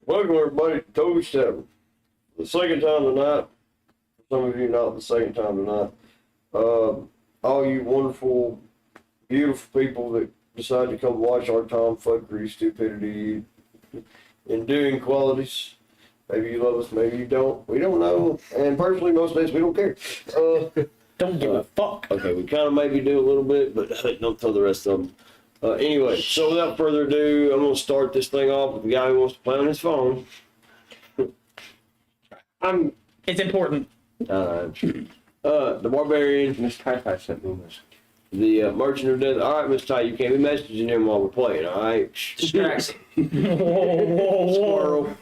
Welcome everybody to Toby's Tavern. The second time tonight. For some of you, not the second time tonight. All you wonderful, beautiful people that decide to come watch our tomfuckery, stupidity, endearing qualities. Maybe you love us, maybe you don't. We don't know. And personally, most days we don't care. Don't give a fuck. Okay, we kind of maybe do a little bit, but don't tell the rest of them. Anyway, so without further ado, I'm going to start this thing off with the guy who wants to play on his phone. It's important. The Barbarian, Miss Ty sent me a message. the Merchant of Death. All right, Miss Ty, you can't be messaging him while we're playing, all right? Distraction.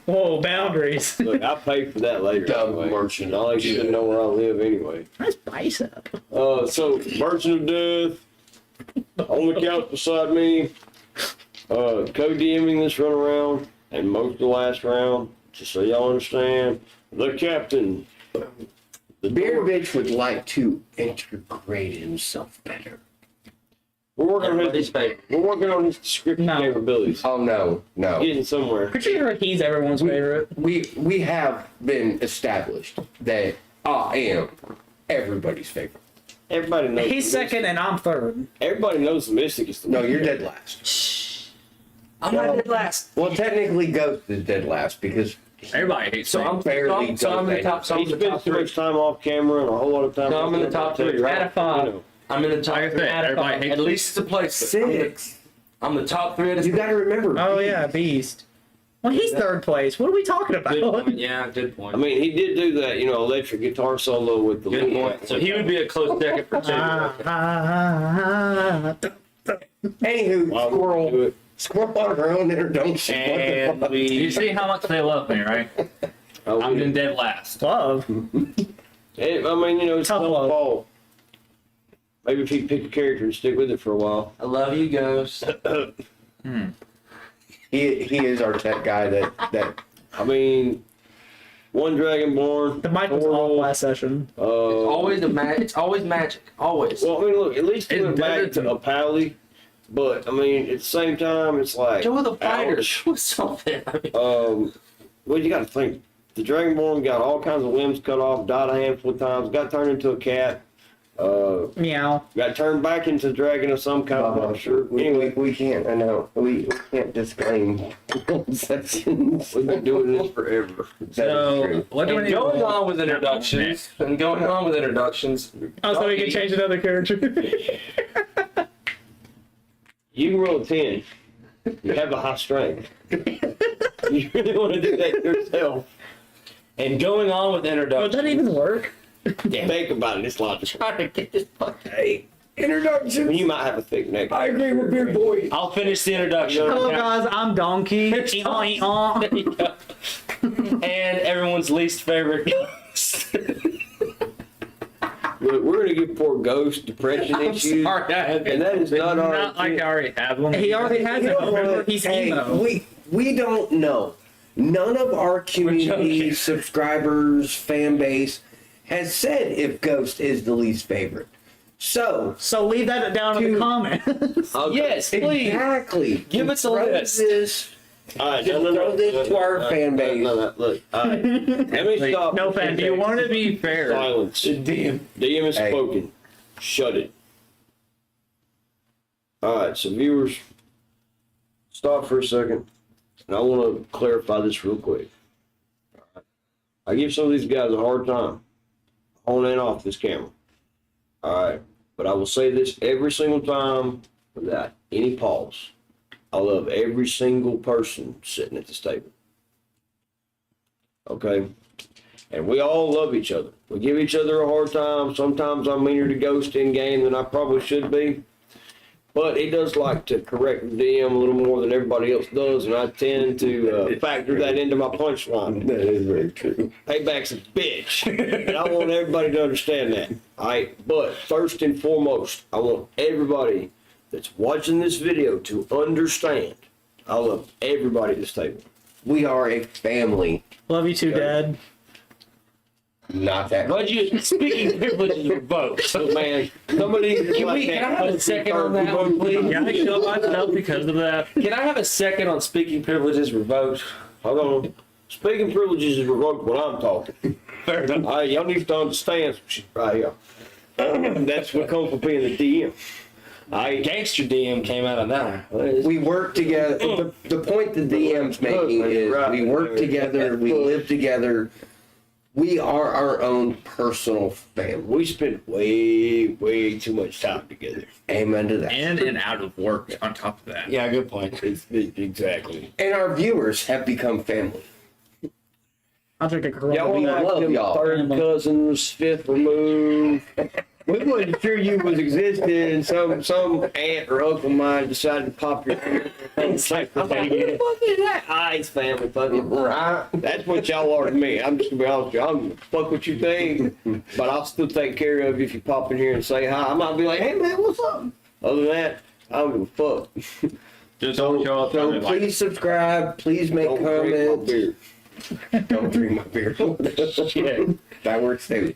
Whoa, boundaries. Look, I'll pay for that later. Dumb Anyway. merchant. I'll let you know where I live anyway. Nice bicep. So, Merchant of Death, on the couch beside me, co-DMing this run around, and most of the last round, just so y'all understand, the captain. The Beer door. Bitch would like to integrate himself better. We're working on his descriptive No. capabilities. Oh no. Getting somewhere. Pretty sure he's everyone's favorite. We have been established that I am everybody's favorite. Everybody knows. He's second and I'm third. Everybody knows the Mystic is the No, you're dead last. I'm not dead last. Well, technically, Ghost is dead last because Everybody hates so me. I'm barely. So I'm in the top. So I'm He in the spends top too three. much time off camera and a whole lot of time. No, I'm in the top three, right? Out of five. You know. I'm in the top. Like I three. said, everybody hates At me. least it's a place. 6. I'm the top three. At You got to remember. Oh yeah, beast. Well, he's third place. What are we talking Good about? point. Yeah, good point. I mean, he did do that, electric guitar solo with the Good little point. So he would be a close second for two. Anywho, Why would we do squirrel on her own introduction. And What the fuck? You we. see how much they love me, right? Oh, I'm yeah. in dead last. Love. It's Tough no love. fault. Maybe if he pick a character and stick with it for a while. I love you, Ghost. He is our tech guy that I mean, one Dragonborn. The mic was Portal, off last session. It's always it's always magic. Always. Well, I mean, look, at least he It went back doesn't- to a pally, but I mean, at the same time, it's like, Go with the fighters. ouch. What's something? I mean, Well, you got to think. The Dragonborn got all kinds of limbs cut off, died a handful of times, got turned into a cat, Meow. got turned back into a dragon of some kind. I'm not sure. Anyway, we can't. I know we can't disclaim sections. we've been doing this forever. That is So, true. what do we and need? going on with introductions. Oh, so we can change another character. You can roll a 10. You have a high strength. You really want to do that yourself. And going on with Would introductions. that even work? Think about it. It's logical. Trying to get this fuck. Hey, introduction. You might have a thick neck. I agree with Beard Boy. I'll finish the introduction. Hello guys, I'm Donkey. And everyone's least favorite. Look, we're going to give poor Ghost depression issues. Sorry, I had And that is not our Not like I intent. already have one. He already has it. Remember, he's Hey, emo. we don't know. None of our community joking. subscribers, fan base has said if Ghost is the least favorite. So So leave that down in the Dude. comments. Okay. Yes, please. exactly, Give us a throw list. This, All right, Just throw this to our fan base. No, look, all right. Let me stop. No fan Do you base. want to be fair? Silence. Damn. DM has Hey. spoken. Shut it. All right, so viewers, stop for a second. And I want to clarify this real quick. All right. I give some of these guys a hard time on and off this camera. All right, but I will say this every single time without any pause. I love every single person sitting at this table. Okay? And we all love each other. We give each other a hard time. Sometimes I'm meaner to Ghost in game than I probably should be. But he does like to correct the DM a little more than everybody else does, and I tend to factor that into my punchline. that is very true. Payback's a bitch, and I want everybody to understand that. All right, but first and foremost, I want everybody that's watching this video to understand I love everybody at this table. We are a family. Love you too, Dad. Not that. Glad you speaking privileges revoked. So, man, somebody Can I have a second on that one, please? Yeah, I kill myself because of that. Can I have a second on speaking privileges revoked? Hold on. Speaking privileges is revoked when I'm talking. Fair enough. All right, y'all need to understand some shit right here. That's what comes from being a DM. Gangster DM came out of that. We work together. The point the DM's making is we work together, we live together. We are our own personal family. We spend way too much time together. Amen to that. And out of work on top of that. Yeah, good point. Exactly. And our viewers have become family. I'll drink a Corona. Y'all We like love them y'all. third cousins, fifth remove. We wasn't sure you was existing, and some aunt or uncle of mine decided to pop your ear. It's like, I'm like, who the fuck is that? It's family, fucking right. That's what y'all are to me. I'm just gonna be honest with you. I'm gonna fuck what you think, but I'll still take care of you if you pop in here and say hi. I might be like, hey man, what's up? Other than that, I don't give a fuck. Just don't show up. So and like, please subscribe. Please make Don't drink my comments. beer. Don't drink my beer. shit. That works too.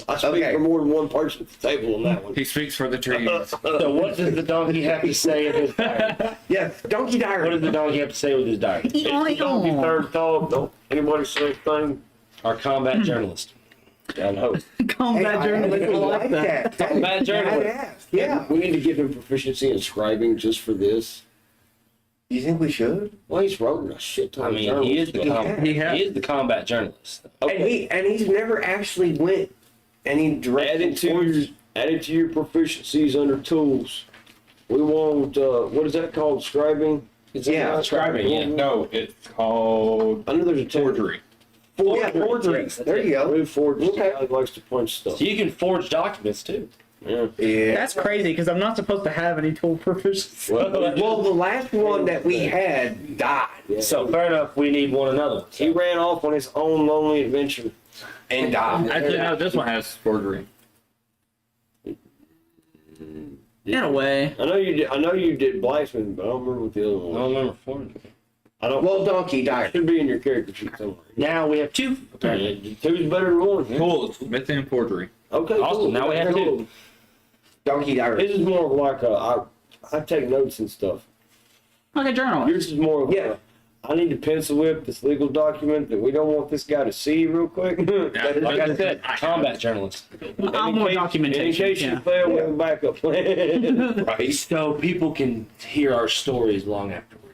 I speak Okay. for more than one person at the table on that one. he speaks for the trees. So what does the donkey have to say in his diary? Yes, Donkey What Diary. does the donkey have to say with his diary? Don't be third thought. Don't anybody say anything. Our combat journalist. I know. Combat journalist. I like that. Combat journalist. Badass. Yeah. We need to give him proficiency in scribing just for this. You think we should? Well, he's wrote a shit ton I of mean, he is journals. the combat journalist. And he's never actually went any directed Added to your proficiencies under tools. We want what is that called? Scribing? Yeah, scribing, yeah. No, it's called I know there's a term. forgery. Yeah, forgery. There you go. Who forges? Okay. He likes to punch stuff. So you can forge documents too. Yeah. Yeah. That's crazy because I'm not supposed to have any tool proficiency. Well, the last one that we had died. So fair enough, we need another one. He ran off on his own lonely adventure. And died. Actually, no, this one has forgery. In a way. I know you did blacksmith, but I don't remember what the other I one was. don't remember forging. I don't. Well, Donkey died. Should be in your character sheet somewhere. Now we have two. Apparently. Two's better than one. Tools, smithing and forgery. Okay. Awesome. Cool. Now we have two. Donkey died. His is more of like I take notes and stuff. Like a journal. Yours is more of Yeah. I need to pencil whip this legal document that we don't want this guy to see real quick. Like I said, combat journalist. I'm more documentation. In case you Yeah. fail, we have a backup plan. Right. So people can hear our stories long after we're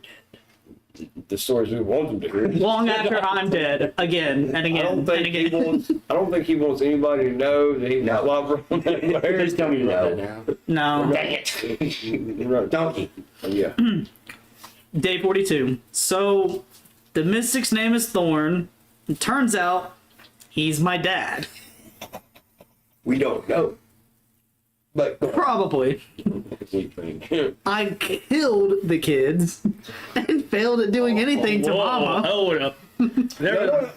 dead. The stories we want them to hear. Long after I'm dead, again and I again don't and think he again. wants. I don't think he wants anybody to know that he's No. slobber on that bird. Please tell me you wrote that now. No. Dang it. Right. Donkey. Yeah. Day 42. So, the mystic's name is Thorn. It turns out he's my dad. We don't know. But Probably. Complete thing. I killed the kids and failed at doing anything to Mama. Hold up. no.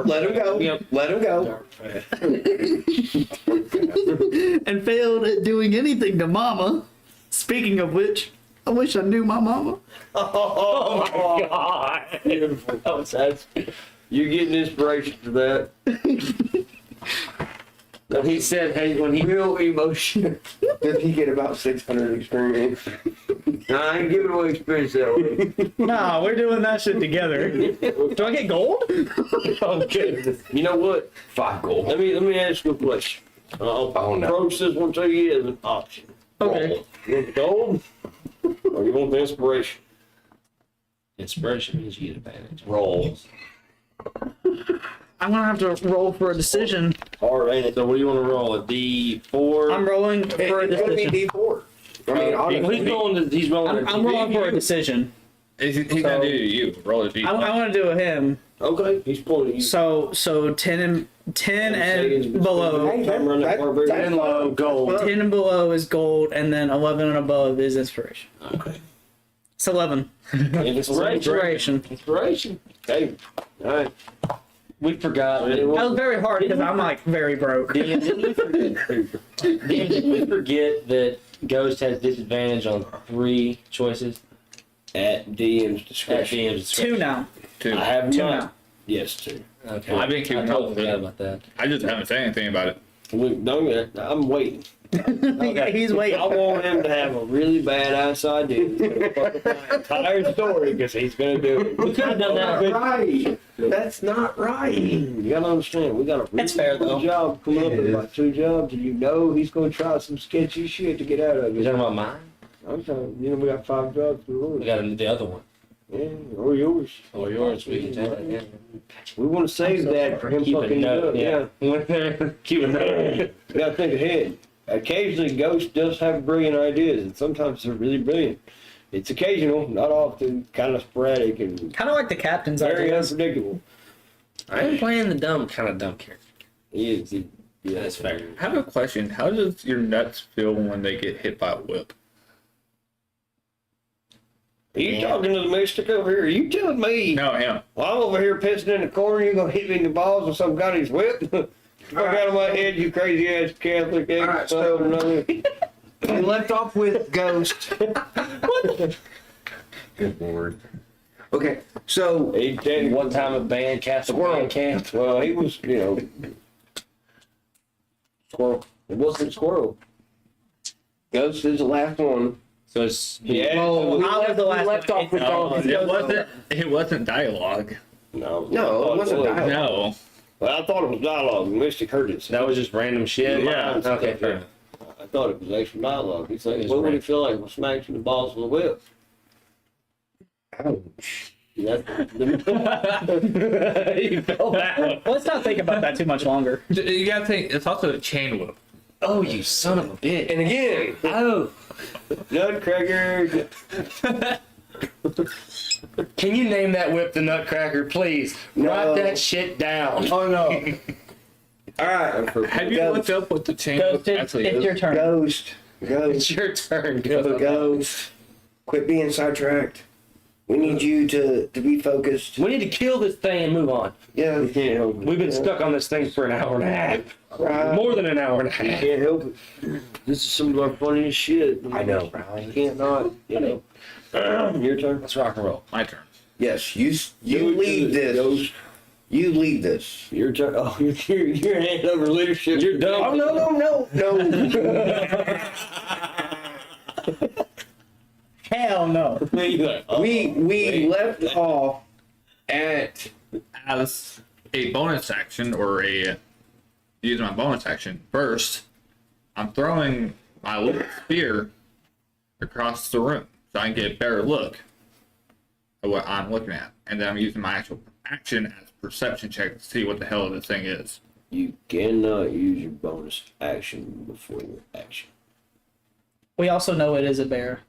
Let him go. Yep. Let him go. And failed at doing anything to Mama. Speaking of which, I wish I knew my mama. Oh my God. Beautiful. That's, you're getting inspiration for that. When he said, hey, when he Real emotion. Does he get about 600 experience? Nah, I ain't giving away experience that way. Nah, we're doing that shit together. Do I get gold? Okay. You know what? 5 gold. Let me ask you a question. I'll Oh, no. approach this one to you as an option. Okay. You want the gold? Or you want the inspiration? inspiration means you get advantage. Roll. I'm gonna have to roll for a decision. Hard, ain't it? So what do you want to roll? A D4? I'm rolling for a It's gonna be decision. D4. I mean, Well, honestly, he's rolling. He's rolling. I'm rolling for a decision. He's gonna do you. Roll a d. I want to do him. Okay, he's pulling you. So 10 and below. Hey, Time running that- barbarian. that's and low, gold. 10 and below is gold, and then 11 and above is inspiration. Okay. It's 11. Inspiration. Inspiration. Hey, all right. We forgot. That was very hard because I'm like very broke. Did we forget that Ghost has disadvantage on 3 choices? At DM's At discretion. DM's discretion. 2 now. Two. I have 2 not. now. Yes, 2. Okay. I've been keeping I totally up with forgot it. about that. I just haven't said anything about it. Look, don't get. I'm waiting. He's I waiting. want him to have a really bad ass idea. He's gonna fuck up my entire story because he's gonna do it. We could have done that. Right. That's not right. You gotta understand, we got a really That's fair, good though. job coming up with about 2 jobs, and you know he's gonna try some sketchy shit to get out of You it. talking about mine? I'm telling you, we got 5 jobs to We do. got the other one. Yeah, or yours. Or yours. We can take it. Yeah. We want to save that for him Keep a fucking note. up. Yeah. Keep a note. We gotta think ahead. Occasionally, Ghost does have brilliant ideas, and sometimes they're really brilliant. It's occasional, not often, kind of sporadic and Kind of like the captain's very ideas. unpredictable. I am playing the dumb character. He is. Yeah, That's fair. I have a question. How does your nuts feel when they get hit by a whip? Are you talking to the mystic over here? Are you telling me? No, him. Well, I'm over here pissing in the corner. You gonna hit me in the balls with some guy's whip? Fuck out of my head, you crazy ass Catholic. All right, so- We left off with Ghost. Good lord. Okay, so he did. One time a band Castle Band camp. Well, he was, squirrel. It wasn't squirrel. Ghost is the last one. So it's Yeah. Well, we I was the last left one. off with No, Donkey. It wasn't dialogue. No. No, it wasn't dialogue. No. Well, I thought it was dialogue. Mystic heard it. that was just random shit. Yeah. Okay, fair enough. I thought it was actual dialogue. He's like, It's what would right. it feel like if I smacked you in the balls with a whip? Ouch. That's You felt that one. Let's not think about that too much longer. You gotta think, it's also a chain whip. Oh, you son of a bitch. And again, Oh. Nutcracker. Can you name that whip the Nutcracker, please? No. Write that shit down. oh no. All right, Have you Ghost. looked up what the chain Ghost, whip it's actually it's is? your turn. Ghost. It's Ghost. your turn. Go. Ghost. Quit being sidetracked. We need you to be focused. We need to kill this thing and move on. Yeah. You can't help it. We've been stuck on this thing for an hour and a half. Right. More than an hour and a You half. can't help it. This is some of our funniest shit. I know, You Riley. can't not, Your turn. Let's rock and roll. My turn. Yes, you Do it, lead this. Ghost. You lead this. Your turn. Oh, you're handing over leadership. You're dumb. Oh no. Hell no. You're like, oh, We wait. left off at As a bonus action, or using my bonus action first, I'm throwing my little spear across the room so I can get a better look at what I'm looking at. And then I'm using my actual action as a perception check to see what the hell this thing is. You cannot use your bonus action before your action. We also know it is a bear.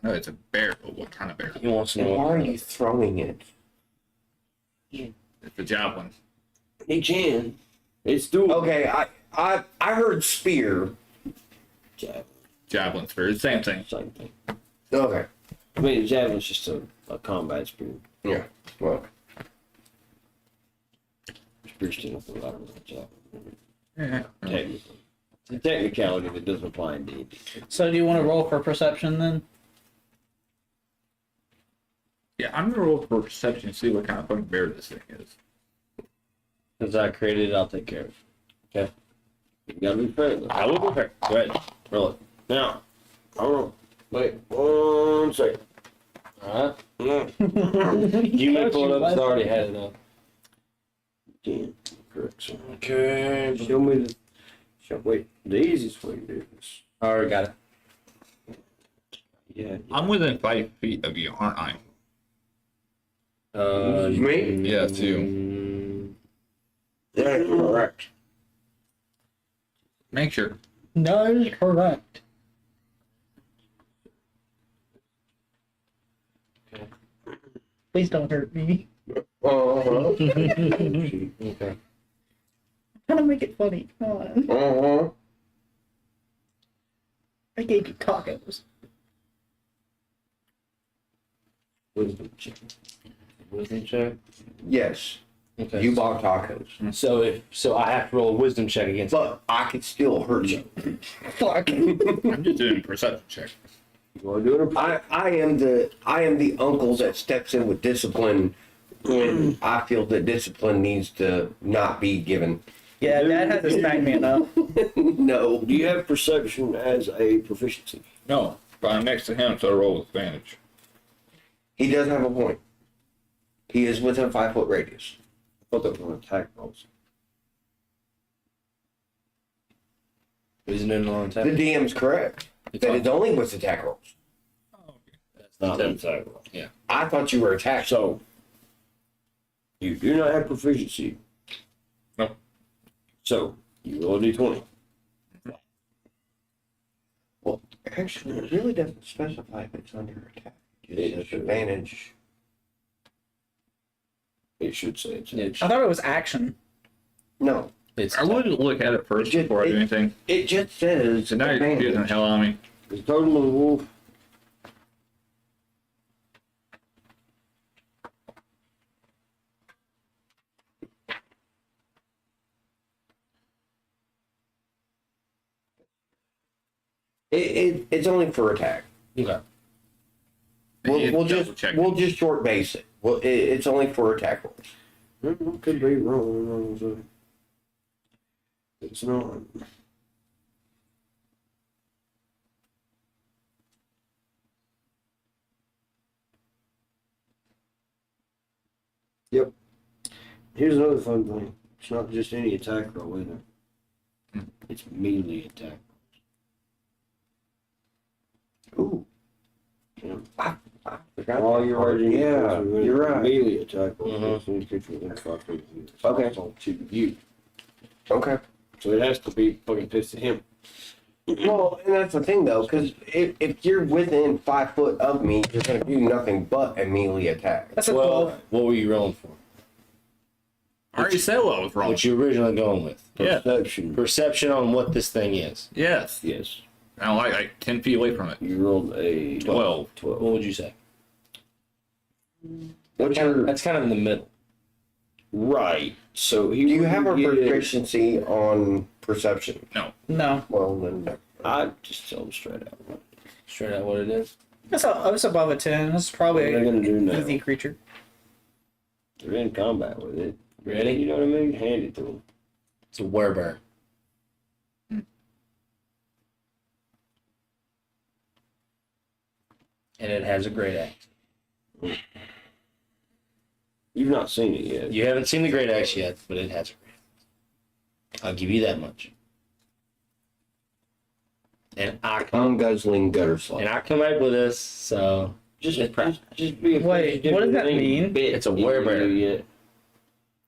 I know it's a bear, but what kind of bear? He wants to know. why are you throwing it? It's a javelin. He can. It's doable. Okay, I heard spear. Javelin spear, it's the same thing. Same thing. Okay. I mean, the javelin's just a combat spear. Yeah. Well, Spear's still a lot of javelin. Yeah. Technically. It's a technicality that doesn't apply in D&D. So do you want to roll for perception then? Yeah, I'm gonna roll for perception to see what kind of fucking bear this thing is. Since I created it, I'll take care of it. Okay? You gotta be fair though. I will be fair. Go ahead. Roll it. Now, I'll roll. Wait, 1 second. Alright. Mm. You may pull it up. It's already had it up. 10. Correct, sir. Okay. Show me the. Wait, the easiest way to do this. I already got it. Yeah. I'm within 5 feet of you, aren't I? Me? Yeah, too. Yeah, correct. Make sure. No, correct. Please don't hurt me. Uh-huh. Okay. Trying to make it funny. Come on. Uh-huh. I gave you tacos. Wisdom check. Wisdom check. Yes. Okay. You bought tacos. So I have to roll a wisdom check against it. But I could still hurt you. Fuck. I'm just doing a perception check. You wanna do it? I am the uncle that steps in with discipline when I feel that discipline needs to not be given. Yeah, that has to smack me enough. No. Do you have perception as a proficiency? No, but I'm next to him, so I roll with advantage. He does have a point. He is within 5 foot radius. I thought that was an attack rolls. Isn't it on The tap? DM's correct. That it's only with attack rolls. That's Not not an attack roll. I thought you were attacked. So, you do not have proficiency. No. So, you roll a d20. Well, actually, it really doesn't specify if it's under attack. It's advantage. It should say it's It's, I thought it was action. No, it's I wouldn't look at it first It just- before I do anything. it just says So now you're confusing the advantage. hell out of me. the totem of the wolf. It's only for attack. okay. We'll just short base it. Well, it's only for attack rolls. Could be wrong. So it's not. Yep. Here's another fun thing. It's not just any attack roll either. It's melee attack. Ooh. Yeah. I forgot All that your part. raging Yeah, you're right. Melee attack roll. Mhm. It's any creature within 5 feet of you. Okay. It's all to you. Okay. So it has to be fucking pissed at him. Well, and that's the thing though, because if you're within 5 foot of me, you're gonna do nothing but a melee attack. That's a Well, 12. what were you rolling for? I already said what I was wrong. What you originally going with? Yeah. Perception. Perception on what this thing is. Yes. Yes. I'm like 10 feet away from it. You rolled a 12. 12. What would you say? What's your That's kind of in the middle. right? So he Do you have a wouldn't get- proficiency on perception? No. Well, then. I just tell him straight out. Straight out what it is. It's above a 10. It's What probably are they an gonna do now? easy creature. They're in combat with it. Ready? You know what I mean? Hand it to them. It's a werebear. And it has a great axe. You've not seen it yet. You haven't seen the great axe yet, but it has a great axe. I'll give you that much. And I come Guzzling gutter slug. and I come up with this, so Just be. Wait, what does that mean? It's a werebear. Yet.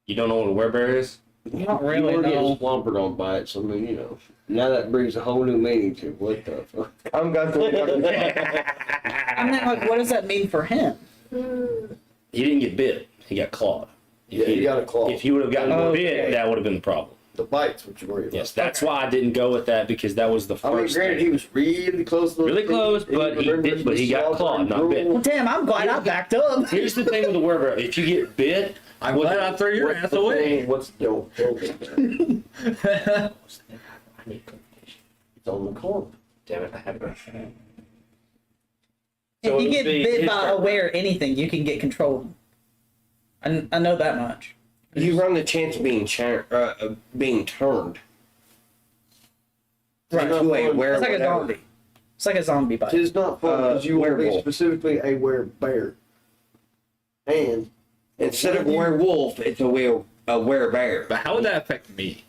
you don't know what a werebear is? Not You really, were getting no. swampered on by it, so I mean, you know. Now that brings a whole new meaning to it. What the fuck? I'm guzzling gutter slug. I mean, like, what does that mean for him? He didn't get bit. He got clawed. If Yeah, he you got a claw. If he would have gotten Okay. bit, that would have been the problem. The bite's what you worry about. Yes, that's why I didn't go with that, because that was the I mean, first granted, thing. he was really close. to Really close, but he remembered did- but he the got slaughter clawed, and not bit. rule. Well, damn, I'm glad I backed up. Here's the thing with the werebear. If you get bit, I'm glad I threw your What's ass the away. thing? What's don't it. It's on the corner. damn it, I have it. If you get bit his by turn. aware anything, you can get controlled. I know that much. You run the chance of being turned. Right. To a were It's like a whatever. zombie. It's like a zombie bite. Tis not fun because you will be werewolf. specifically a werebear. And Instead of werewolf, it's a werebear. But how would that affect me?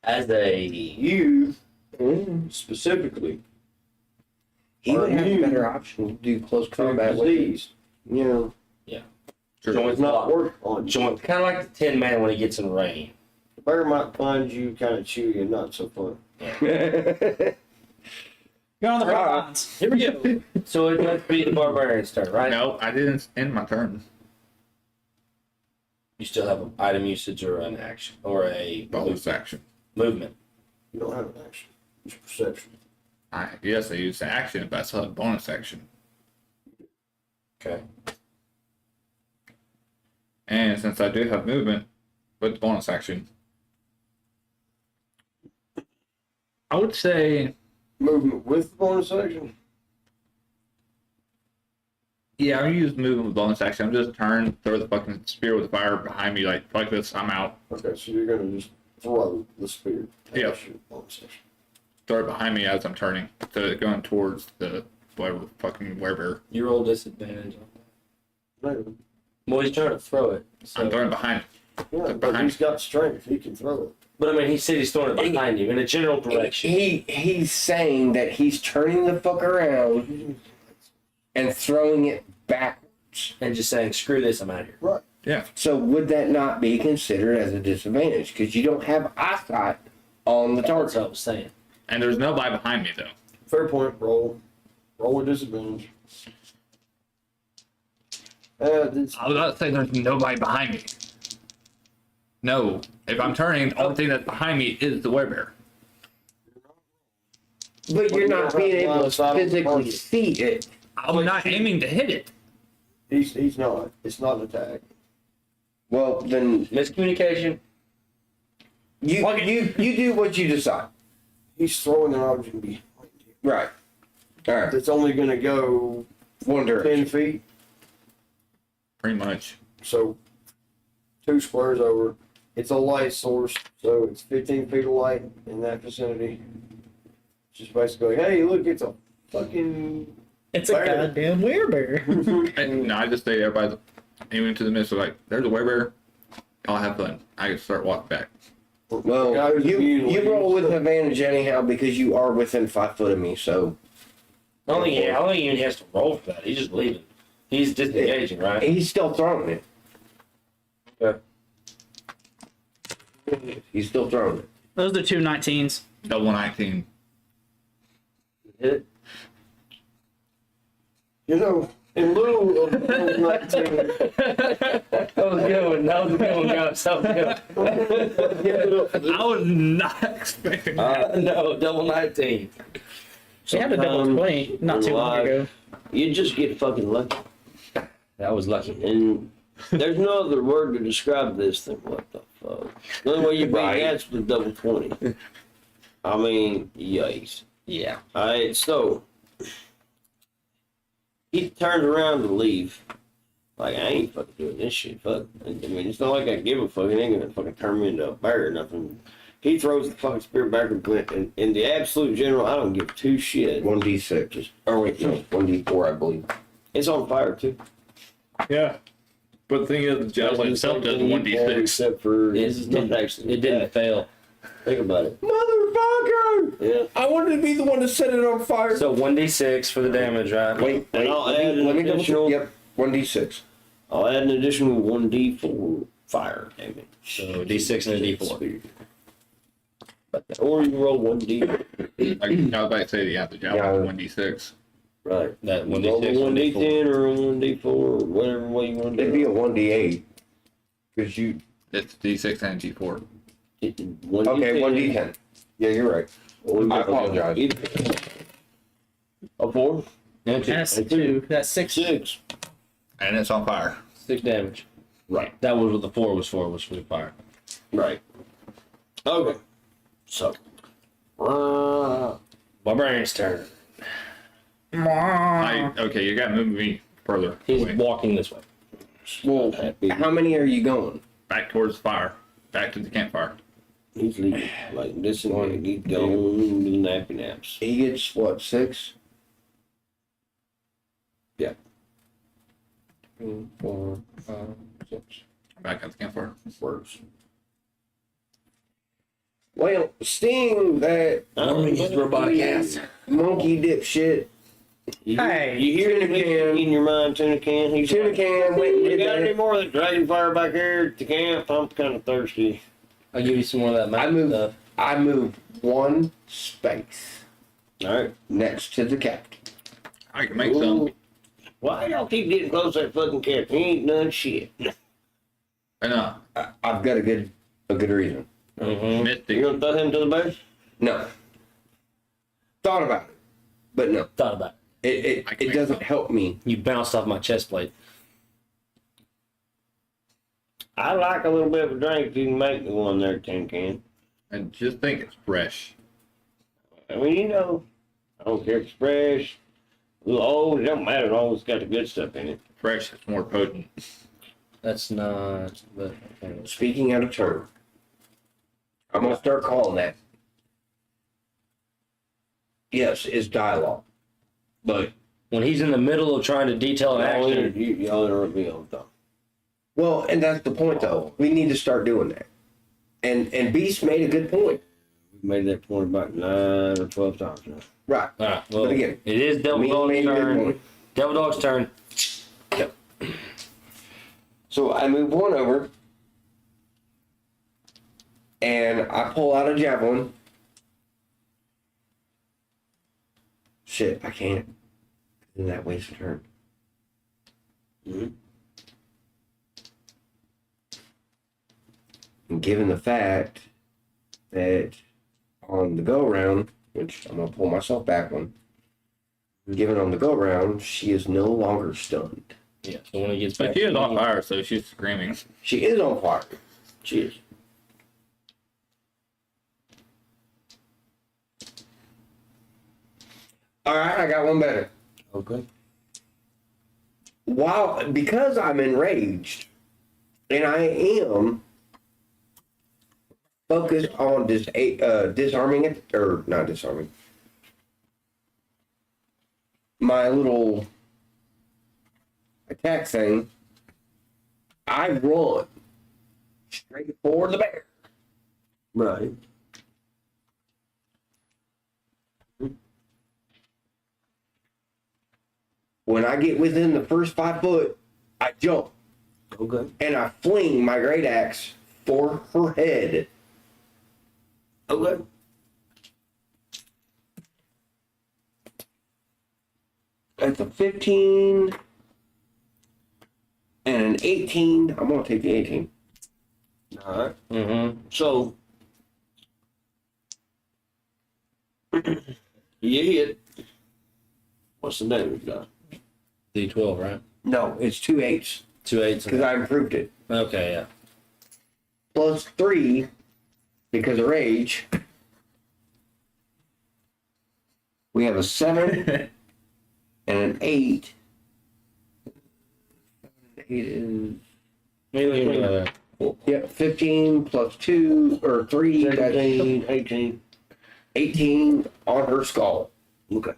As a you specifically He would have a you- better option to do close combat combat with it. disease. You know, joint does not block. work on you. Joint, kind of like the Tin Man when he gets in rain. The bear might find you kind of chewy and not so fun. You're on the front lines. Here we go. So it must be the barbarian's turn, right? No, I didn't end my turn. You still have an item usage or an action or a Bonus action. movement. You don't have an action. It's perception. Yes, I used the action, but I still have a bonus action. Okay. And since I do have movement with the bonus action, I would say Movement with the bonus action. Yeah, I'm using moving with bonus action. I'm just turn, throw the fucking spear with the fire behind me, like fuck this, I'm out. Okay, so you're gonna just throw the spear. Yeah. That's your bonus action. Throw it behind me as I'm turning, so going towards the whatever fucking werebear. You roll disadvantage on that. No, Well, he's trying to throw it. I'm So. throwing behind. yeah, but behind- he's got strength. He can throw it. But I mean, he said he's throwing it behind you in a general direction. He's saying that he's turning the fuck around and throwing it backwards. And just saying, screw this, I'm out of here. Right. Yeah. So would that not be considered as a disadvantage? Because you don't have eyesight on the That's target. what I was saying. And there's nobody behind me though. Fair point. Roll. Roll with disadvantage. This, I was about to say there's nobody behind me. No. If I'm turning, the only thing that's behind me is the werebear. But you're not being able to physically see it. I'm not aiming to hit it. he's not. It's not an attack. Well, then Miscommunication. you do what you decide. He's throwing an object behind you. Right. All right. It's only gonna go One direction. 10 feet. Pretty much. So 2 squares over. It's a light source, so it's 15 feet of light in that vicinity. Just basically, hey, look, it's a fucking. It's a Bear. goddamn werebear. And no, I just say everybody's aiming to the missile like, there's a werebear. I'll have fun. I can start walking back. Well, Guy who's immune you roll leaves. with advantage anyhow because you are within 5 foot of me. So I don't think he even has to roll for that. He's just leaving. He's disengaging, right? he's still throwing it. Okay. He's still throwing it. Those are 2 19s. Double 19. Hit it. You know, in lieu of 19, That was a good one. That was a good one, guys. That was good. I was not expecting that. No, double 19. She had a double 20 not too long ago. you just get fucking lucky. That was lucky. And there's no other word to describe this than what the fuck. The only way you beat Right. that's with double 20. I mean, yikes. Yeah. Alright, so he turns around to leave. Like, I ain't fucking doing this shit. Fuck. I mean, it's not like I give a fuck. It ain't gonna fucking turn me into a bear or nothing. He throws the fucking spear backwards, and in the absolute general, I don't give 2 shit. 1d6. Or wait, no, 1d4, I believe. It's on fire, too. Yeah. But the thing is, the javelin itself does Anything you 1d6. can, except for It it's not actually. It didn't fail. Think about it. Motherfucker! Yeah. I wanted to be the one to set it on fire. So 1d6 for the damage, right? Wait, And I'll add let me an double additional- check. Yep, 1d6. I'll add an additional 1d4 fire damage. So d6 and a d4. Or you can roll 1d. Like, I was about to say, yeah, the javelin 1d6. Right. That Roll a 1d6 and a 1d10 or a 1d4 or whatever way you want to It'd do be it. a 1d8. Because you. It's d6 and d4. 1d10. Okay, 1d10. Yeah, you're right. I apologize. A 4? And two. That's 2. That's 6. 6. And it's on fire. 6 damage. Right. That was what the 4 was for fire. Right. Okay. So. Barbarian's turn. Okay, you gotta move me further. He's away. walking this way. Well, how many are you going? Back towards the fire. Back to the campfire. He's leaving. Like, this and that. He's going to nappy naps. He gets what, 6? Yeah. 2, 4, 5, 6. Back at the campfire. Works. Well, seeing that robotic ass. monkey dipshit, Hey. You hear Tuna him can. in your mind, tuna can? He's tuna like, can went and you did got any that. more of that dragon fire back here at the camp? I'm kind of thirsty. I'll give you some more of that I magic moved. stuff. I moved 1 space Alright. next to the captain. I can make some. Why y'all keep getting close to that fucking cat? He ain't done shit. And I've got a good reason. Mm-hmm. Mystic. You gonna throw him to the bear? No. Thought about it, but no. Thought about it. It I can it make doesn't some. help me. You bounced off my chest plate. I like a little bit of a drink if you can make me one there, tin can. And just think it's fresh. I mean, you know, I don't care if it's fresh, Oh, it don't matter. It always got the good stuff in it. Fresh is more potent. That's not. But okay. Speaking out of turn. I'm gonna start calling that. Yes, it's dialogue. But When he's in the middle of trying to detail an action, Y'all interrupt me all the time. well, and that's the point though. We need to start doing that. And Beast made a good point. We've made that point about 9 or 12 times now. Right. well, But again, it is Devil me Dog's made a good turn. point. Devil Dog's turn. So I move one over and I pull out a javelin. Shit, I can't. Then that wastes a turn. Mhm. And given the fact that on the go round, which I'm gonna pull myself back one, given on the go round, she is no longer stunned. Yeah. So when he gets back, But she is to on me- fire, so she's screaming. She is on fire. Cheers. All right, I got one better. Okay. Because I'm enraged, and I am focused on disarming it, or not disarming, my little attack thing, I run straight for the bear. Right. When I get within the first 5 foot, I jump Okay. and I fling my great axe for her head. Okay. That's a 15 and an 18. I'm gonna take the 18. All right. Mhm. So, you hit. What's the damage die? D12, right? No, it's 2 8s 2 8s. because I improved it. Okay, yeah. Plus 3 because of rage. We have a 7 and an 8. 8 is yep, 15 plus 2 or 3. 17, That's 18. 18 on her skull. Okay.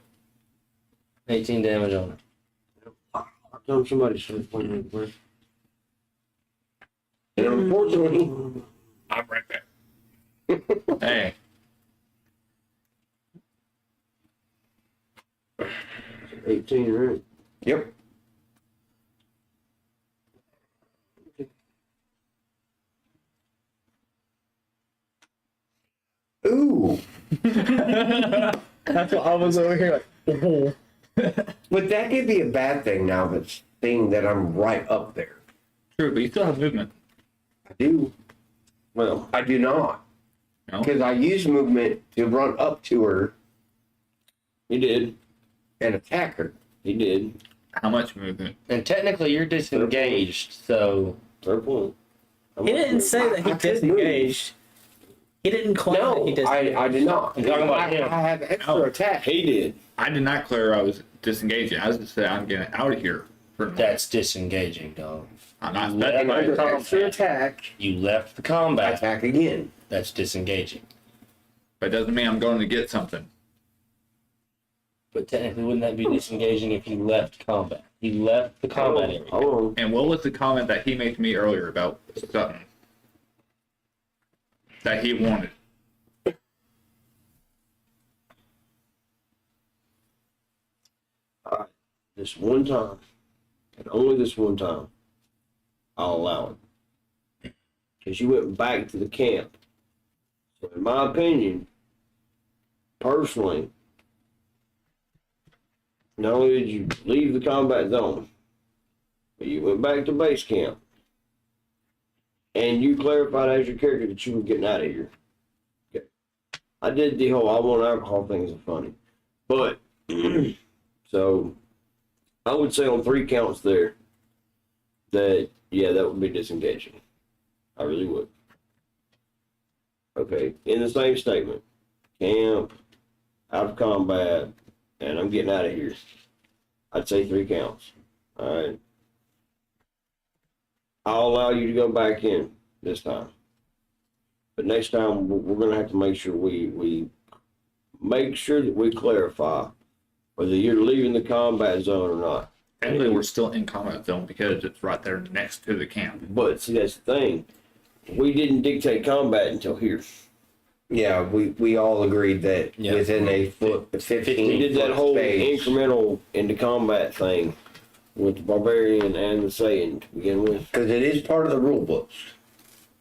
18 damage on it. I told somebody started playing it first. And unfortunately, I'm right back. Hey, 18, right? yep. Ooh, That's what I was over here like. but that could be a bad thing now. That's thing that I'm right up there. true, but you still have movement. I do. Well, I do not. No? Because I use movement to run up to her he did. and attack her. He did. How much movement? And technically, you're disengaged, so Fair point. He didn't say that he I could disengaged. He didn't claim that he No, disengaged. I did not. I'm talking about I, him. I have extra No. attack. He did. I did not clear I was disengaging. I was just saying I'm getting out of here. that's disengaging, dog. I'm not And specifying. under extra attack, You left the combat. attack again. That's disengaging. But it doesn't mean I'm going to get something. But technically, wouldn't that be disengaging if you left combat? You left the combat area. Hold on. And what was the comment that he made to me earlier about something that he wanted? All right. This one time, and only this one time, I'll allow it. Because you went back to the camp. So, in my opinion, personally, not only did you leave the combat zone, but you went back to base camp. And you clarified as your character that you were getting out of here. Okay. I did the whole I want alcohol thing as a funny. But, so, I would say on 3 counts there that, yeah, that would be disengaging. I really would. Okay, in the same statement, camp, out of combat, and I'm getting out of here. I'd say 3 counts. All right. I'll allow you to go back in this time. But next time, we're going to have to make sure we make sure that we clarify whether you're leaving the combat zone or not. Technically, we're still in combat zone because it's right there next to the camp. But see, that's the thing. We didn't dictate combat until here. Yeah, we all agreed that Yeah. within a foot, 15 We did that foot whole space. incremental into combat thing with the barbarian and the Saiyan to begin with. Because it is part of the rule books.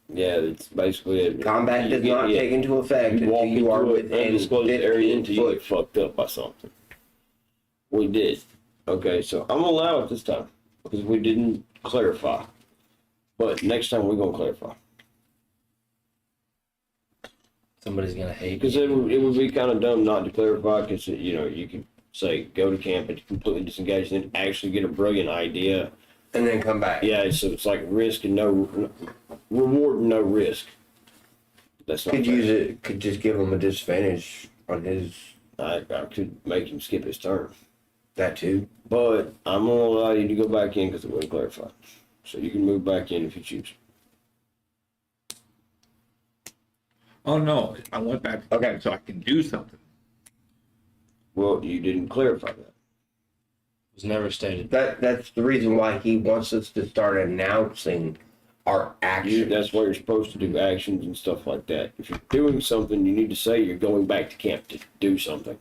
Yeah, it's basically it. Combat does not take into effect You until walk you are into an within undisclosed area 15 until you get foot. fucked up by something. We did. Okay, so I'm gonna allow it this time because we didn't clarify. But next time we're gonna clarify Somebody's gonna hate because me. it would be kind of dumb not to clarify because you could say go to camp and completely disengage and then actually get a brilliant idea. And then come back. Yeah, so it's like risk and no reward and no risk. That's not Could fair. use it, could just give him a disadvantage on his, I could make him skip his turn. that too. But I'm going to allow you to go back in because it wasn't clarified. So you can move back in if you choose. Oh no, I went back. Okay. So I can do something. Well, you didn't clarify that. It was never stated. That's the reason why he wants us to start announcing our actions. That's why you're supposed to do actions and stuff like that. If you're doing something, you need to say you're going back to camp to do something.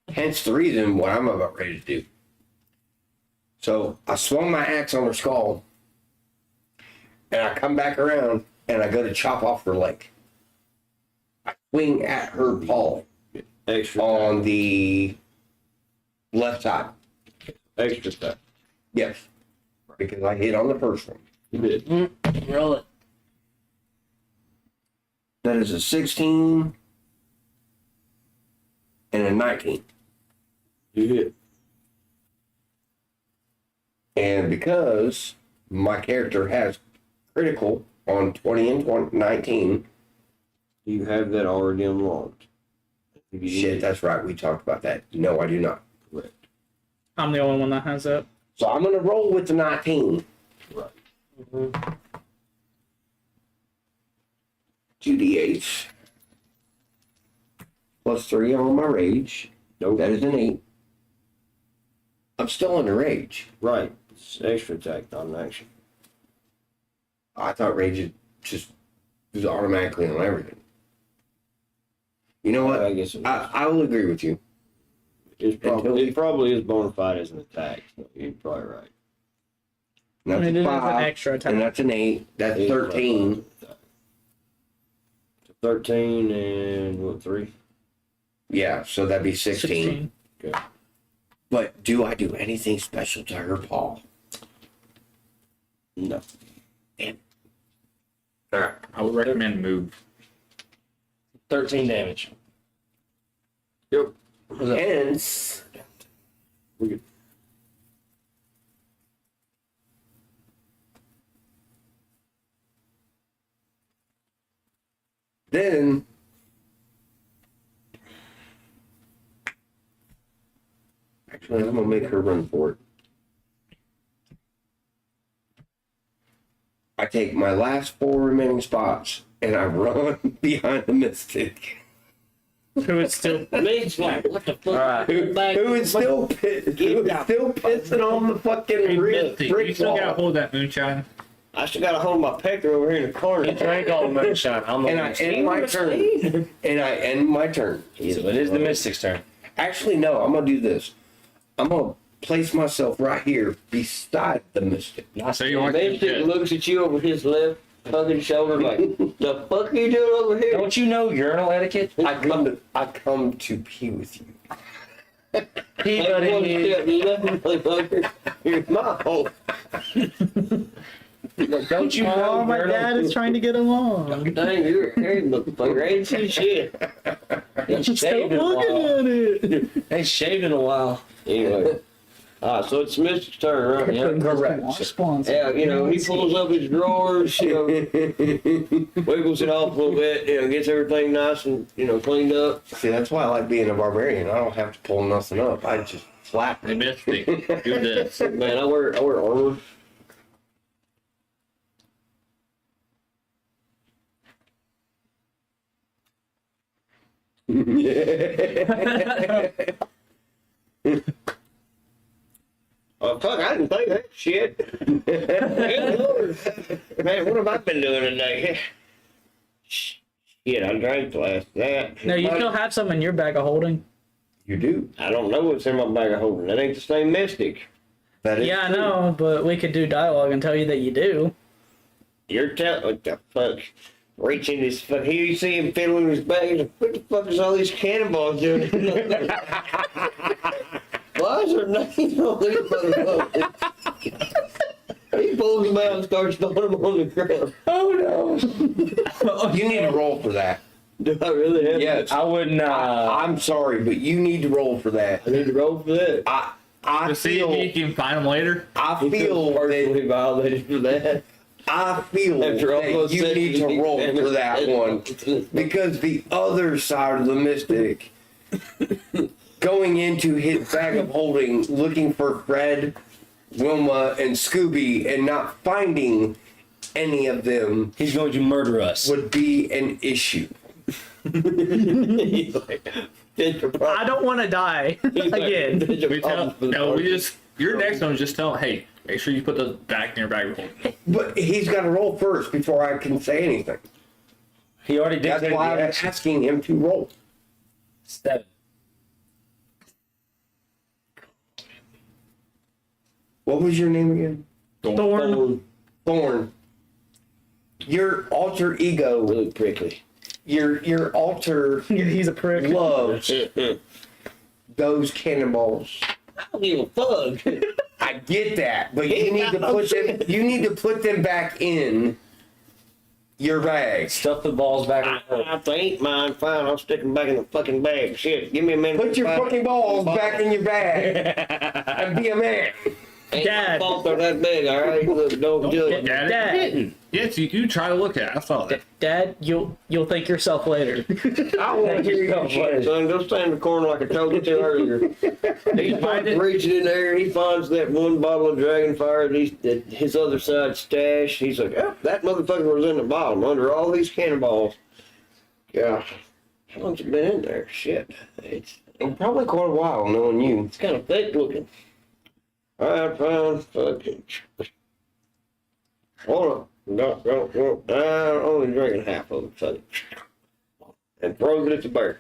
Hence the reason what I'm about ready to do. So I swung my axe on her skull, and I come back around, and I go to chop off her leg. I swing at her paw Extra on the left side. extra stuff. Yes, because I hit on the first one. You did. Roll it. That is a 16 and a 19. You hit. And because my character has critical on 20 and 19, You have that already unlocked. You shit, did. that's right. We talked about that. No, I do not. Correct. I'm the only one that has that. So I'm going to roll with the 19. Right. 2d8 plus 3 on my rage. Nope. That is an 8. I'm still under rage. Right. It's extra attack, not an action. I thought rage just was automatically on everything. You know what? I guess it is. I will agree with you. It probably is bona fide as an attack. So you're probably right. And I that's mean, a it is 5, an extra attack. and that's an 8. That's It is 13. 13 and what, 3? Yeah, so that'd be 16. Okay. But do I do anything special to her paw? No. Alright. I would recommend move. 13 damage. Yep. Hence, We good. then actually I'm gonna make her run for it. I take my last 4 remaining spots and I run behind the mystic. Who is still Mage's like, what the fuck? Who is still pissing on the fucking Misty, you brick still gotta wall. hold that moonshine. I still got to hold my pecker over here in the corner. He drank all the moonshine. I'm And I end my turn. And I end my turn. So it is the Mystic's turn. Actually, no, I'm gonna do this. I'm gonna place myself right here beside the mystic. So you want Mystic looks at you over his left fucking shoulder like, the fuck are you doing over here? Don't you know urinal etiquette? I come to pee with you. Pee, Like, one buddy. step left, motherfucker. Here's my hole. Don't you know Oh, my urinal- dad is trying to get along. Dang, you're a hairy motherfucker. Ain't you shit? They Still shaved in a looking while. at it. They shaved in a while. Anyway. So it's Mystic's turn, right? Yeah, correct. Yeah, he pulls up his drawers, wiggles it off a little bit, gets everything nice and, cleaned up. See, that's why I like being a barbarian. I don't have to pull nothing up. I just slap Hey, me. Misty, do this. Man, I wear armor. Oh fuck! I didn't think that shit. Good Lord. Man, what have I been doing today? Shit, I drank last night. No, you still have some in your bag of holding. You do. I don't know what's in my bag of holding. That ain't the same mystic. That is Yeah, I true. know, but we could do dialogue and tell you that you do. You're telling what the fuck? Reaching his fuck. Here you see him fiddling his bag. What the fuck is all these cannonballs doing? Why is there nothing on these motherfuckers? He pulls them out and starts throwing them on the ground. Oh no. You need to roll for that. Do I really have Yes. I wouldn't. I'm sorry, but you need to roll for that. I need to roll for that. I To see if you feel can find them later. I He feel feels that personally violated for that. I feel After all that those you need to sessions, roll he- for that one because the other side of the mystic going into his bag of holding looking for Fred, Wilma, and Scooby and not finding any of them he's going to murder us. would be an issue. He's like, I don't want to die again. We tell, no, we just, your next one, just tell, hey, make sure you put those back in your bag of holding. But he's got to roll first before I can say anything. He already did. That's why I'm asking him to roll. 7. What was your name again? Thorn. Thorn. Your alter ego, really prickly. your alter He's a prick. loves I those cannonballs. don't give a fuck. I get that, but you need to put them. You need to put them back in your bag. Stuff the balls back in the hole. If they ain't mine, fine. I'll stick them back in the fucking bag. Shit, give me a minute. Put your fucking balls back in your bag and be a man. Ain't my Dad. fault they're that big, all right? Look, don't do it. Dad, Dad, yes, you try to look at it. I saw that. Dad, you'll thank yourself later. I want to hear your shit, son. Go stand in the corner like I told you to earlier. He starts reaching in there and he finds that one bottle of Dragonfire that his other side stashed. He's like, oh, that motherfucker was in the bottom under all these cannonballs. Yeah. How long's it been in there? Shit. It's Probably quite a while, knowing you. kind of thick looking. I found fucking. Hold on. No. I'm only drinking half of it, so. And throws it at the bear.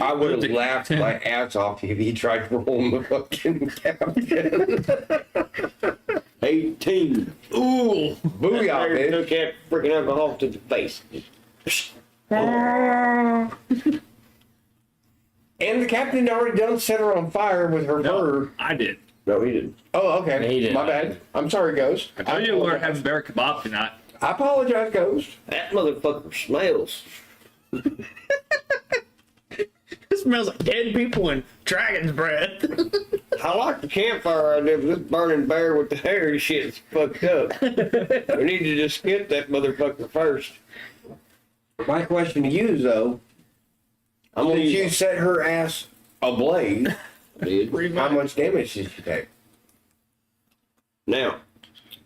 I would have laughed my ass off if he tried to roll the fucking captain. 18. Ooh, booyah, Bear bitch. took that freaking alcohol to the face. And the captain already done set her on fire with her fur. I did. No, he didn't. Oh, okay. He didn't. My bad. I'm sorry, Ghost. I told you we were having bear kebab tonight. I apologize, Ghost. That motherfucker smells. It smells like dead people and dragon's breath. I like the campfire idea, but this burning bear with the hairy shit's fucked up. We need to just skip that motherfucker first. My question to you is, though, I'm gonna did you use set her ass ablaze? did. How much damage did she take? Now,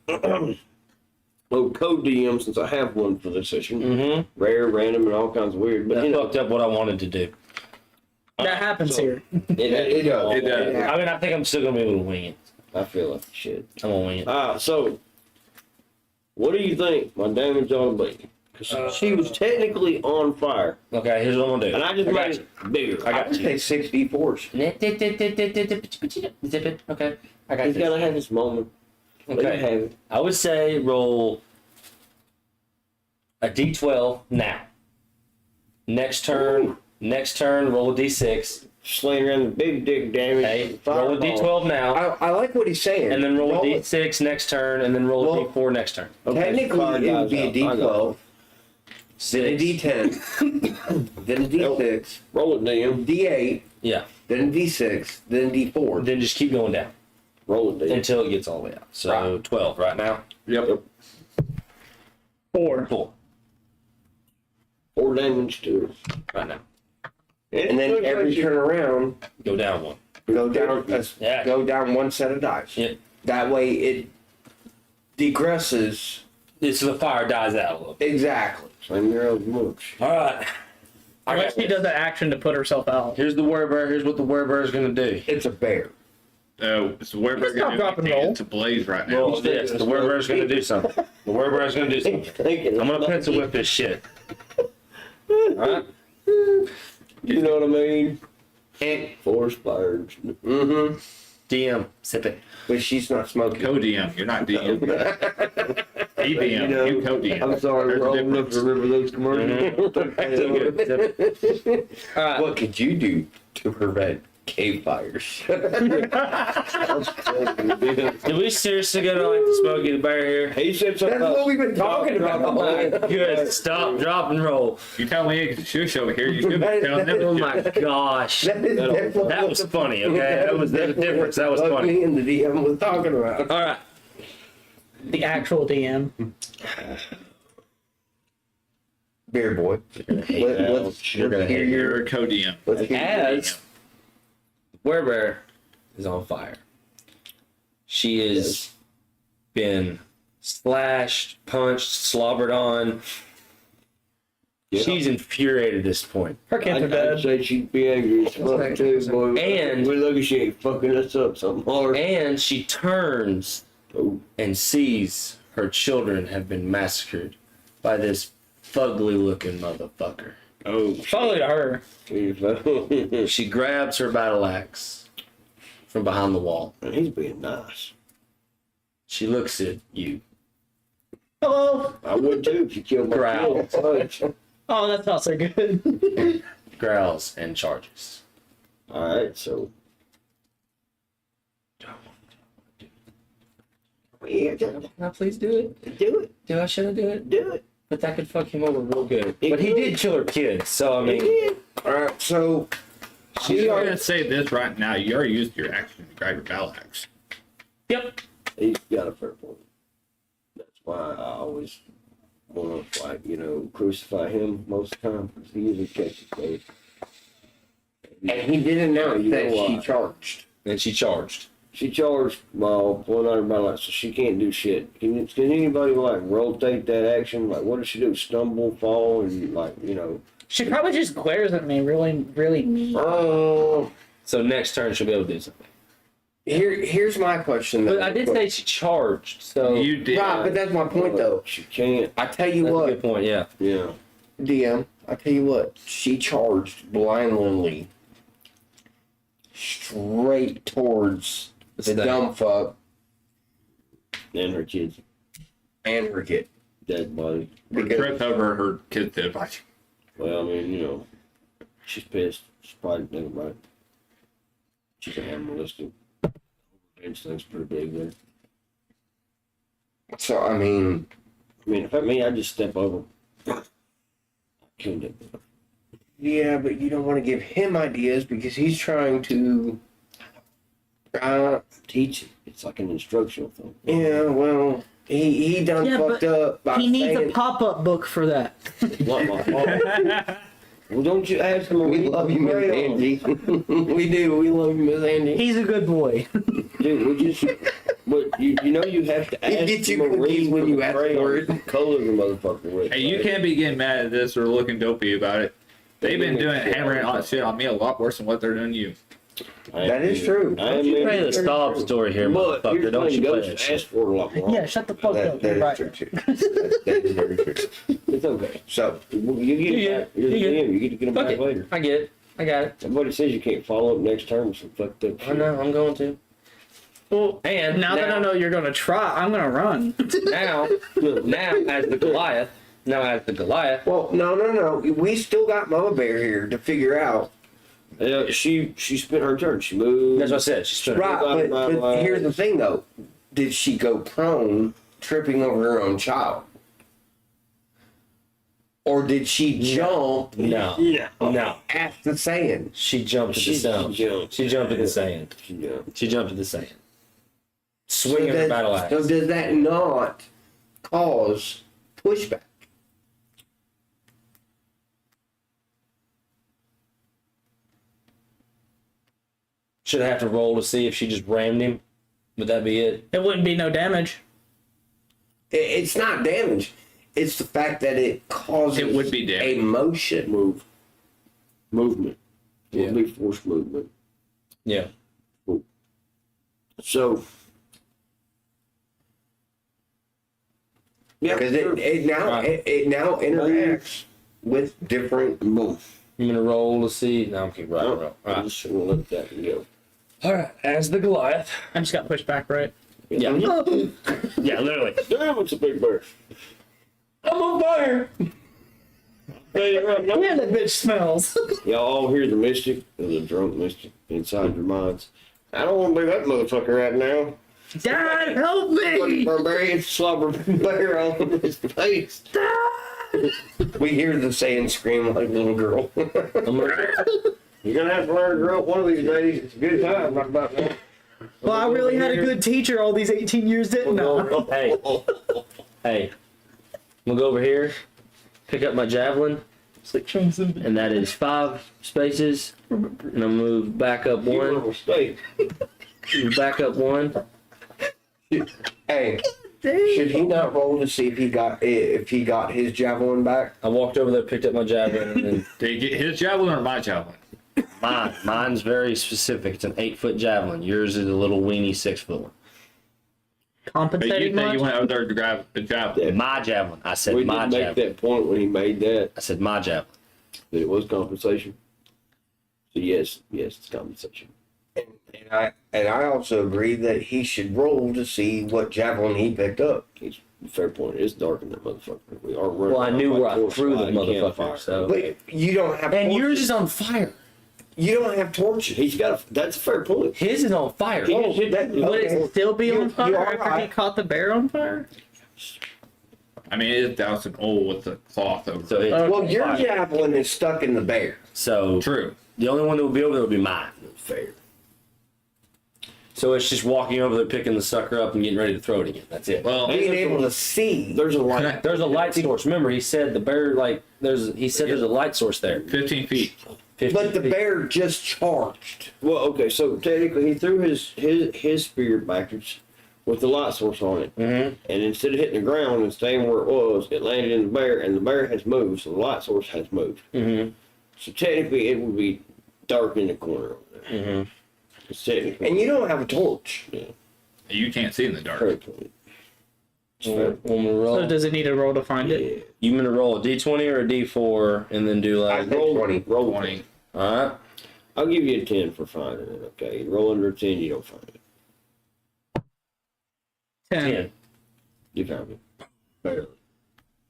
little code DM, since I have one for this session. Mm-hmm. Rare, random, and all kinds of weird. But That you know, fucked up what I wanted to do. That happens so- here. it does. It does. Yeah. I mean, I think I'm still gonna be able to wing it. I feel like shit. I'm gonna wing it. So, what do you think my damage ought to be? Because she was technically on fire, Okay, here's what I'm gonna do. and I just got made you. it bigger. I I got would you. say 64s. Zip it. Okay, I got He's this. gotta have his moment. Let him Okay, have it. I would say roll a d12 now. Next turn, roll a d6. Slaying around the big dick damage. Okay, roll a d12 now, I like what he's saying. and then roll a it. d6 next turn, and then roll a Well, d4 next turn. Technically, it would be a D12, then a D10, then a D6, Roll it, DM. D8, Yeah, then a D6, then a D4. then just keep going down Roll it, DM. until it gets all the way out. So Right. 12 right now. Yep. 4. 4. or damage to it. Right now. And then every turn around, Go down one. go down, Yeah. go down one set of dice. Yep. That way it degresses. So the fire dies out a little bit. Exactly. Same year as much. All right. I Unless got she does an action to put herself out. Here's the werebear. Here's what the werebear is gonna do. It's a bear. So where we're Let's not going drop and to roll. It's ablaze right now. Well, yes, the werebear is gonna do something. The werebear is gonna do something. I'm gonna pencil whip this shit. All right. You know what I mean? And Forest fires. mm-hmm. DM, sip it. But she's not smoking. Co-DM, you're not DM. EDM, You know, you co-DM. I'm sorry, There's we're a old enough to remember those commercials. Sip it. All right. What could you do to prevent cave fires? Did we seriously go to like the Smokey the Bear here? He said something That's about what we've been talking about. Good. Stop, drop, and roll. You tell me it's a shush over here. You should be telling them. Oh my gosh. That is definitely That was funny, okay? There's a difference. That was what funny. me and the DM was talking about. All right. The actual DM. Bear boy. Let's You're gonna hear You're your. a co-DM. Let's hear your- As Werebear is on fire. She has been slashed, punched, slobbered on. Yeah. She's infuriated at this point. Her kids are I'd dead. say she'd be angry as fuck too, boy. And- we look at she ain't fucking us up something hard. And she turns Oh, and sees her children have been massacred by this fugly looking motherfucker. oh, Probably to her. shit. She grabs her battle axe from behind the wall. He's being nice. She looks at you. Hello. I would too if you killed my Growl. kid. Oh, that's not so good. Growls and charges. Alright, so. Yeah, Can I please do it? do it. Do I should I do it? Do it. But that could fuck him over real good. It But he could. did kill her kids, so I mean, Yeah. Alright, so I'm gonna say this right now. You already used your action to grab your battle axe. Yep. He's got a fair point. That's why I always want to, like, crucify him most of the time. 'Cause he usually catches those. and he didn't know You that know she why. charged. and she charged. She charged while pulling out her battle axe, so she can't do shit. Can anybody, like, rotate that action? Like, what does she do? Stumble, fall, and, like, She probably just glares at me really, really mean. Oh, So next turn she'll be able to do something. here's my question though. But I did say she charged, so You did. Right, but that's my point though. She can't. I tell you that's a what, good point. Yeah. Yeah. DM, I tell you what, she charged blindly straight towards the thing. dumb fuck And her kids and her kid. dead body. Trip over her kid's dead body. Well, I mean, she's pissed. She's probably thinking about it. She's animalistic. Instinct's pretty big there. So I mean, If I me, I'd just step over. Killed it. yeah, but you don't want to give him ideas because he's trying to. Teach it. It's like an instructional thing. Yeah, well, he done Yeah, fucked up by He needs saying, a pop-up book for that. Not my fault. Well, don't you ask him? "We love you, Miss Andy." We do. We love you, Miss Andy. He's a good boy. Dude, we just. But you have to He ask gets him you a cookies reason when for you the ask crayon for it. color the motherfucker with. Hey, you right? can't be getting mad at this or looking dopey about it. They've been doing hammering on shit on me a lot worse than what they're doing to you. That is true. I am You in- play the stop story here, But motherfucker. here's Don't the you thing, play ghosts that shit. ask for a lot more. Yeah, shut the fuck up. You're That right. is true too. That is very true. It's okay. So You get You it get back. it. You're the You get DM. You get to get them back Okay. later. I get it. I got it. Somebody says you can't follow up next term, so fuck that I shit. know. I'm going to. Well, And now that I know you're gonna try, I'm gonna run. now as the Goliath. well, no. We still got Mama Bear here to figure out. Yeah, she spent her turn. She moved. That's what I said. She's spinning. Right, but here's the thing though. Did she go prone, tripping over her own child? Or did she jump No. Yeah. No. at the sand? She jumped at the She sound. jumped. She jumped at the sand. Yeah. She jumped at the sand. Swinging her battle axe. So does that not cause pushback? Should I have to roll to see if she just rammed him? Would that be it? It wouldn't be no damage. It's not damage. It's the fact that it causes It would be damage. a motion. Movement. It Yeah. would be forced movement. Yeah. So. Yeah, Because sure. it now interacts with different. Move. You gonna roll to see? No, I'm keep right. No, All I'm right. just gonna let that go. All right. As the Goliath. I just got pushed back, right? Yeah. Yeah. Literally. Damn, it's a big bear. I'm on fire. Yeah, that bitch smells. Y'all all hear the mystic, the drunk mystic inside your minds. I don't want to be that motherfucker right now. Dad, help me! Barbarian slobber bear on his face. We hear the saying scream like a little girl. You're gonna have to learn to grow up one of these days. It's a good time. Not about that. Well, I really had a good teacher all these 18 years, didn't I? Hey. Hey. I'm gonna go over here, pick up my javelin, and that is 5 spaces. And I'll move back up You were a 1. mistake. Move back up 1. Hey, should he not roll to see if he got his javelin back? I walked over there, picked up my javelin, and then Did he get his javelin or my javelin? mine. Mine's very specific. It's an 8-foot javelin. Yours is a little weenie 6-foot one. But you Compensating said you much? went over there to grab the javelin. My javelin. I said We my did make javelin. that point when he made that I said my javelin. it was compensation. So yes, it's compensation. And I also agree that he should roll to see what javelin he picked up. It's a fair point. It's dark in that motherfucker. We are running. Well, I knew around where by I torch threw the light. You can't motherfucker, fire. so- But you don't have. And torches. yours is on fire. You don't have torches. He's got. That's a fair point. His is on fire. He Oh, just hit that. Would Okay. it still be You- on fire you are after he right. caught the bear on fire? I mean, it is doused in oil with the cloth over So it. it's Well, your fire. javelin is stuck in the bear. So True. the only one that will be over there will be mine. Fair. So it's just walking over there, picking the sucker up, and getting ready to throw it again. That's it. Well, Being able to see. There's a light. There's a light source. Remember, he said the bear there's a light source there. 15 feet. 50 But the feet. bear just charged. Well, okay, so technically he threw his spear backwards with the light source on it, Mhm. and instead of hitting the ground and staying where it was, it landed in the bear, and the bear has moved, so the light source has moved. Mhm. So technically, it would be dark in the corner over there. Mhm. It's technically. And you don't have a torch. You can't see in the dark. fair point. It's fair. Want me to roll? So does it need a roll to find it? Yeah. You gonna roll a d20 or a d4 and then do I like? think 20. Roll 20. All right. I'll give you a 10 for finding it. Okay, you roll under a 10, you don't find it. 10. You found it. Barely.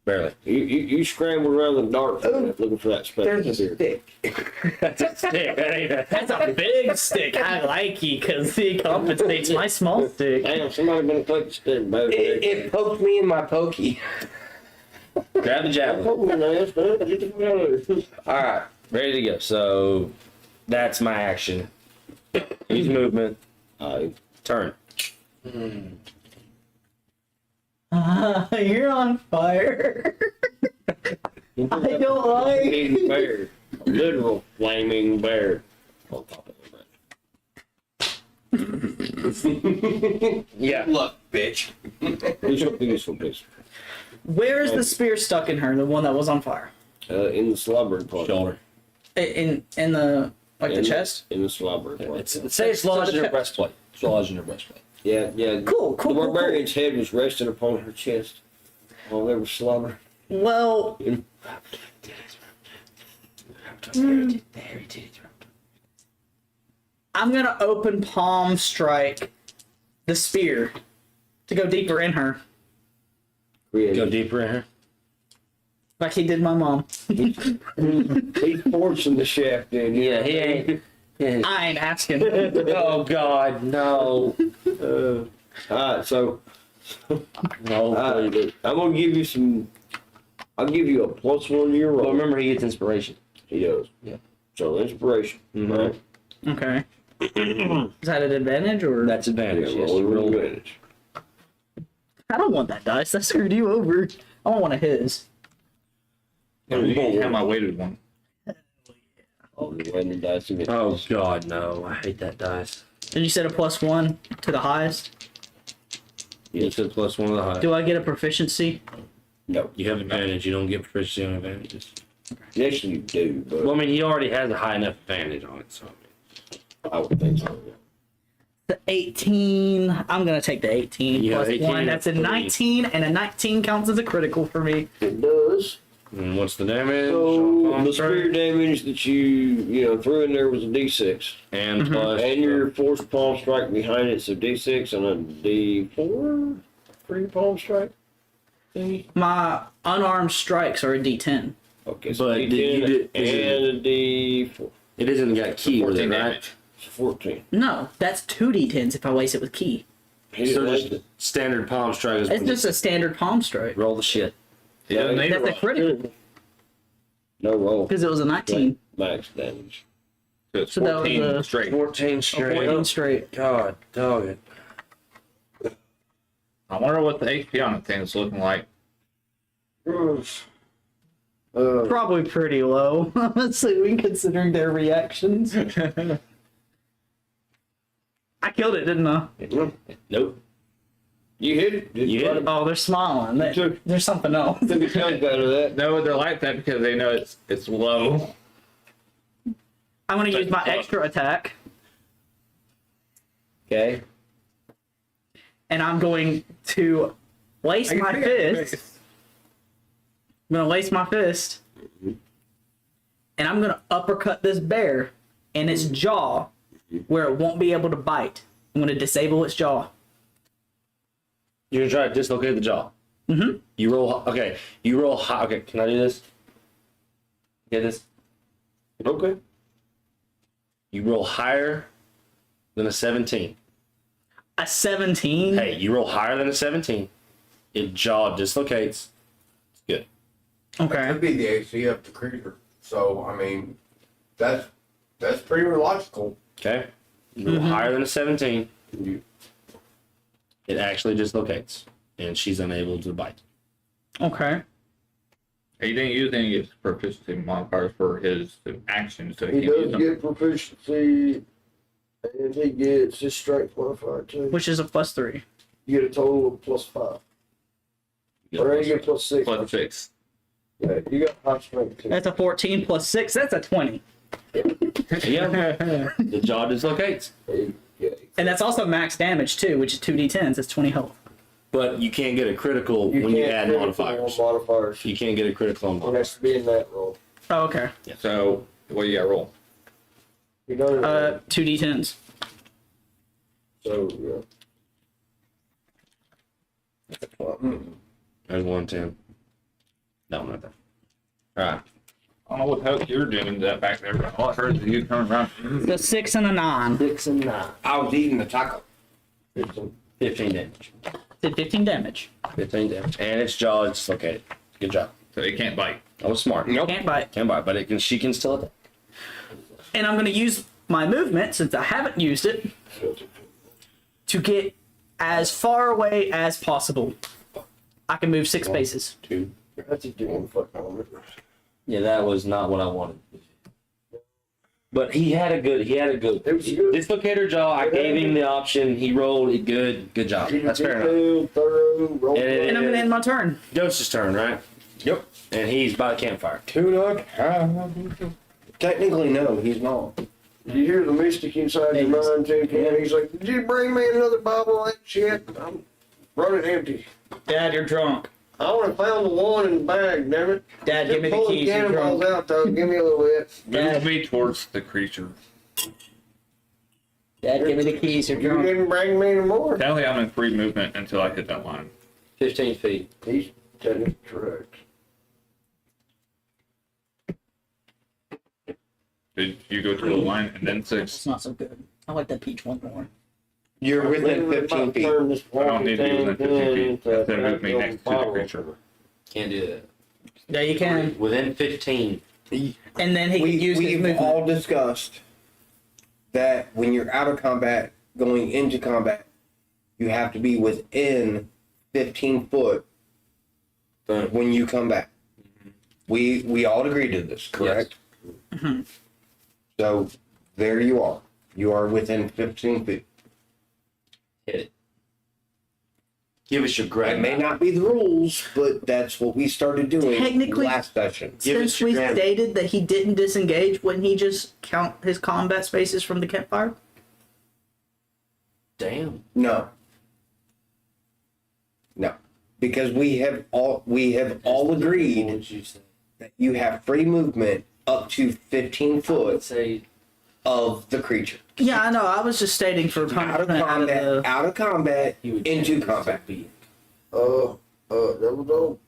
Barely. You scrambled around the dark for that, looking for that special There's a spear. stick. That's a stick. That ain't a. That's a big stick. I like you because he compensates my small stick. Damn, somebody been take the stick back. It poked me in my pokey. Grab the javelin. All right. Ready to go. So that's my action. Use movement. Turn. You're on fire. I don't like. Flaming bear. A literal flaming bear. On top of it. Yeah. Look, bitch. Here's your useful piece. Where is the spear stuck in her? The one that was on fire? In the slobber part. Shoulder. In the the chest? In the slobber part. Say it's lodged in her breastplate. It's lodged in her breastplate. Yeah. Cool. The barbarian's head was resting upon her chest while they were slobber. Well, I'm gonna open palm strike the spear to go deeper in her, Go deeper in her. like he did my mom. He's forcing the shaft in. Yeah, he ain't. I ain't asking. Oh God, no. Alright, so No. I'm gonna give you some. I'll give you a +1 to your roll. But remember, he gets inspiration. He does. Yeah. So inspiration. Mhm. Right? Okay. Is that an advantage or? That's advantage. Yeah, Yes, roll you roll. advantage. I don't want that dice. That screwed you over. I want one of his. You can have my weighted one. Oh all the random dice again. Oh God, no! I hate that dice. And you said a +1 to the highest. You said +1 of the high. Do I get a proficiency? No. You have advantage. You don't get proficiency on advantages. Yes, you do, but Well, I mean, he already has a high enough advantage on it, so. I would think so. The 18. I'm gonna take the 18 Yeah, plus 18 1. That's a is pretty- 19, and a 19 counts as a critical for me. It does. And what's the damage? So the spear damage that you threw in there was a D6, And plus. and your forced palm strike behind it, so D6 and a D4 for your palm strike. Thingy. My unarmed strikes are a D10. Okay, so But D10 did you do- and a D4. It isn't got key with it, 14 right? damage. So 14. No, that's 2 D10s if I waste it with key. He So didn't just waste it. standard palm strike is It's just a standard palm strike. roll the shit. He doesn't need That's to a roll. critical No roll. because it was a 19. Max damage. So it's So that was 14 a- straight. 14 A straight. 14 straight. God, dog it. I wonder what the HP on the thing's looking like. Probably pretty low, I'm assuming, considering their reactions. I killed it, didn't I? Nope. You hit it. Did You hit it. Oh, they're smiling. Took- There's something else. Took a chunk out of that. No, they're like that because they know it's low. I'm going to use my extra attack, Okay. and I'm going to lace my fist. I'm going to lace my fist, and I'm going to uppercut this bear in its jaw where it won't be able to bite. I'm going to disable its jaw. You're gonna try to dislocate the jaw. Mm-hmm. You roll. Okay. You roll high. Okay. Can I do this? Get this? Okay. You roll higher than a 17. A 17? Hey, you roll higher than a 17. It jaw dislocates. It's good. Okay. Could be the AC of the creature. So I mean, that's pretty logical. Okay. You roll higher than a 17. It actually dislocates, and she's unable to bite. Okay. He didn't use any of his proficiency modifiers for his actions, so He he can't use does them. get proficiency, and he gets his strength modifier too. Which is a +3. You get a total of +5. Or you get +6. Plus 6. Yeah, you got high strength too. That's a 14 plus 6. That's a 20. Yeah. The jaw dislocates. Yeah. And that's also max damage too, which is 2d10s. That's 20 health. But you can't get a critical when you can't add critical modifiers. on modifiers. You can't get a critical on It modifiers. has to be in that roll. Oh, okay. So, what do you got roll? You know, 2d10s. so yeah. There's 110. No, not that. Alright. I don't know what the hell you're doing that back there, but all I heard is you coming around. The 6 and a 9. 6 and 9. I was eating the taco. 15 damage. Did 15 damage. 15 damage. And its jaw is dislocated. Good job. So he can't bite. I was smart. Nope. Can't bite. Can't bite, but it can. She can still attack. And I'm going to use my movement, since I haven't used it, to get as far away as possible. I can move 6 spaces. 2. That's a doing fucking on it. Yeah, that was not what I wanted. But he had a good. It was good. Dislocator jaw. I gave him the option. He rolled it good. Good job. That's fair enough. Detailed, thorough, roll. And And I'm going to end my turn. Ghost's turn, right? Yep. And he's by the campfire. Tuna. Technically, no, he's not. You hear the mystic inside your mind, too, Ken? He's like, did you bring me another bottle of that shit? I'm running empty. Dad, you're drunk. I only found the one in the bag, damn it. Dad, give me the Pull the keys. You're cannonballs drunk. out, though. Give me a little bit. Move me towards the creature. Dad, give me the keys. You're You drunk. didn't bring me any more. Apparently I'm in free movement until I hit that line. 15 feet. He's technically correct. Did you go to the line and then 6? It's not so good. I like that peach one more. You're within 15 feet. I don't need to use within 15 feet. That's gonna move me next to the creature. Can't do that. Yeah, you can. Within 15. And then he can use his We've movement. all discussed that when you're out of combat, going into combat, you have to be within 15 foot when you come back. We all agreed to this, correct? So there you are. You are within 15 feet. Hit it. Give us your It grab. may not be the rules, but that's what we started doing Technically- last session. Give us Since your we grab. stated that he didn't disengage, wouldn't he just count his combat spaces from the campfire? Damn. No. No. Because we have all agreed What'd you say? that you have free movement up to 15 I would foot say of the creature. Yeah, I know. I was just stating for Out of 100% out of combat, he would into change it to combat. be- That was all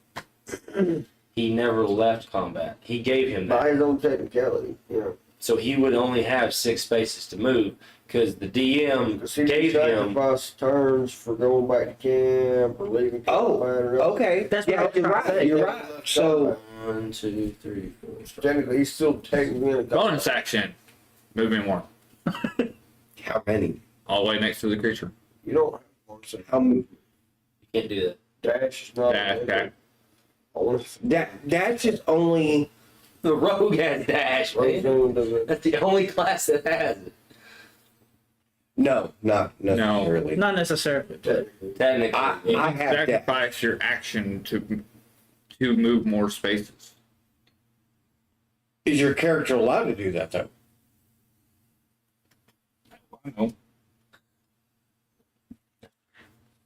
He never left combat. He gave him by that. his own technicality, you know. So he would only have 6 spaces to move because the DM Because he gave him. sacrifice turns for going back to camp or leaving Oh, combat or nothing. okay. That's what I yeah, was you're trying to right. say. You're right. So 1, 2, 3, 4. Technically, he's still technically in a Bonus action. Moving one. how many? All the way next to the creature. You don't have bonus action. How many? You can't do that. Dash is not. Dash, dash. That's just only. The rogue has dash, man. That's the only class that has it. No, not necessarily. Not necessarily. But Technically. I have that. Sacrifice your action to move more spaces. Is your character allowed to do that though? No.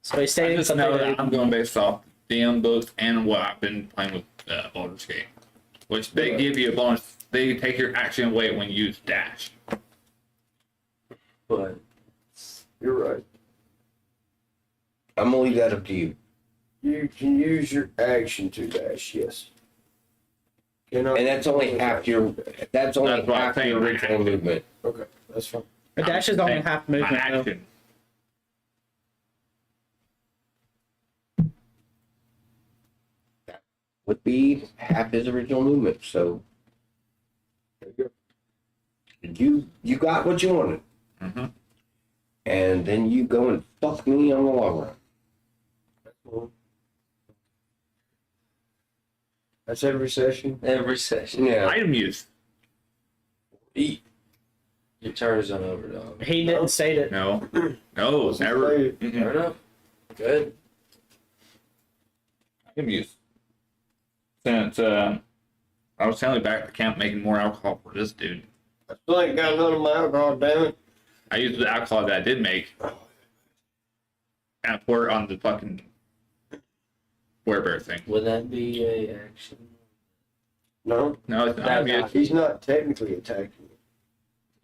so he's I stating just something know that that I'm going based off DM books and what I've been playing with Baldur's Gate, which they give you a bonus. They take your action away when you use dash. But You're right. I'm gonna leave that up to you. You can use your action to dash, yes. Cannot And that's only half your. That's only That's what I'm half saying, your my original action. movement. Okay, that's fine. a dash is only Hey, half my movement. Though. action. Would be half his original movement. So There you you got what you wanted, Mhm. and then you go and fuck me on the long run. go. That's every session. every session. Yeah. Item use. Eat. Your turn is over, dog. He didn't state it. No. No, never. Fair Mm-mm. enough. Good. Item use. Since I was telling you back at the camp making more alcohol for this dude. I still ain't got none of my alcohol, damn it. I used the alcohol that I did make and pour it on the fucking werebear thing. Would that be a action? No, No, it's not. That's It's not- he's not technically attacking you.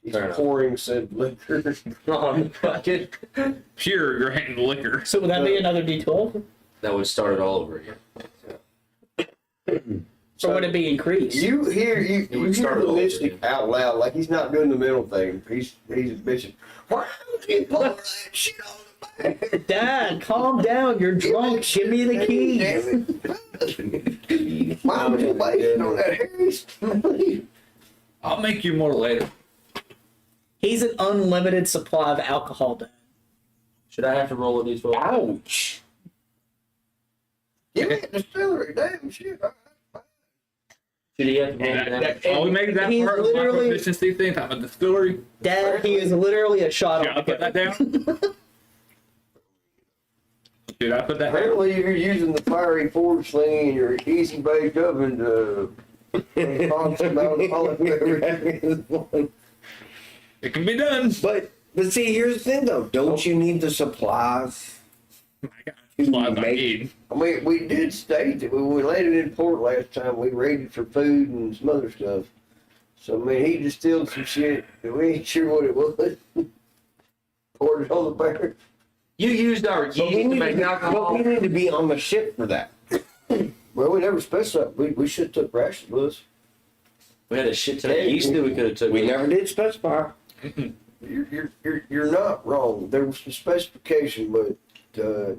He's Fair enough. pouring said liquor. On the bucket. pure grain liquor. So would that be another D12, That would start it all over again. or would it be increased? You hear It would you start hear the all over mystic again. out loud, like he's not doing the mental thing. He's bitching. Why don't you pour that shit on the back? Dad, calm down. You're drunk. Give me the keys. Damn it. Why was you waiting on that Harry? I'll make you more later. He's an unlimited supply of alcohol, Dad. Should I have to roll a d12? Ouch. Give me a distillery, damn shit. Should he have to roll That, that? oh, we made that He's part of my literally- proficiency thing, talking about distillery. Dad, he is literally a shot Should I on put that down? Should I put that down? Apparently you're using the fiery forge thing in your easy baked oven to cause about everything. It can be done. But see, here's the thing though. Don't you need the supplies? I got supplies I Make- need. I mean, we did state that when we landed in port last time, we raided for food and some other stuff. So, I mean, he distilled some shit that we ain't sure what it was. Poured it on the bear. You used our yeast But we to need make to, but alcohol. we need to be on the ship for that. Well, we never specified. We should have took rations with us. We had a shit ton of yeast that we could have took. We never did specify. You're not wrong. There was some specification, but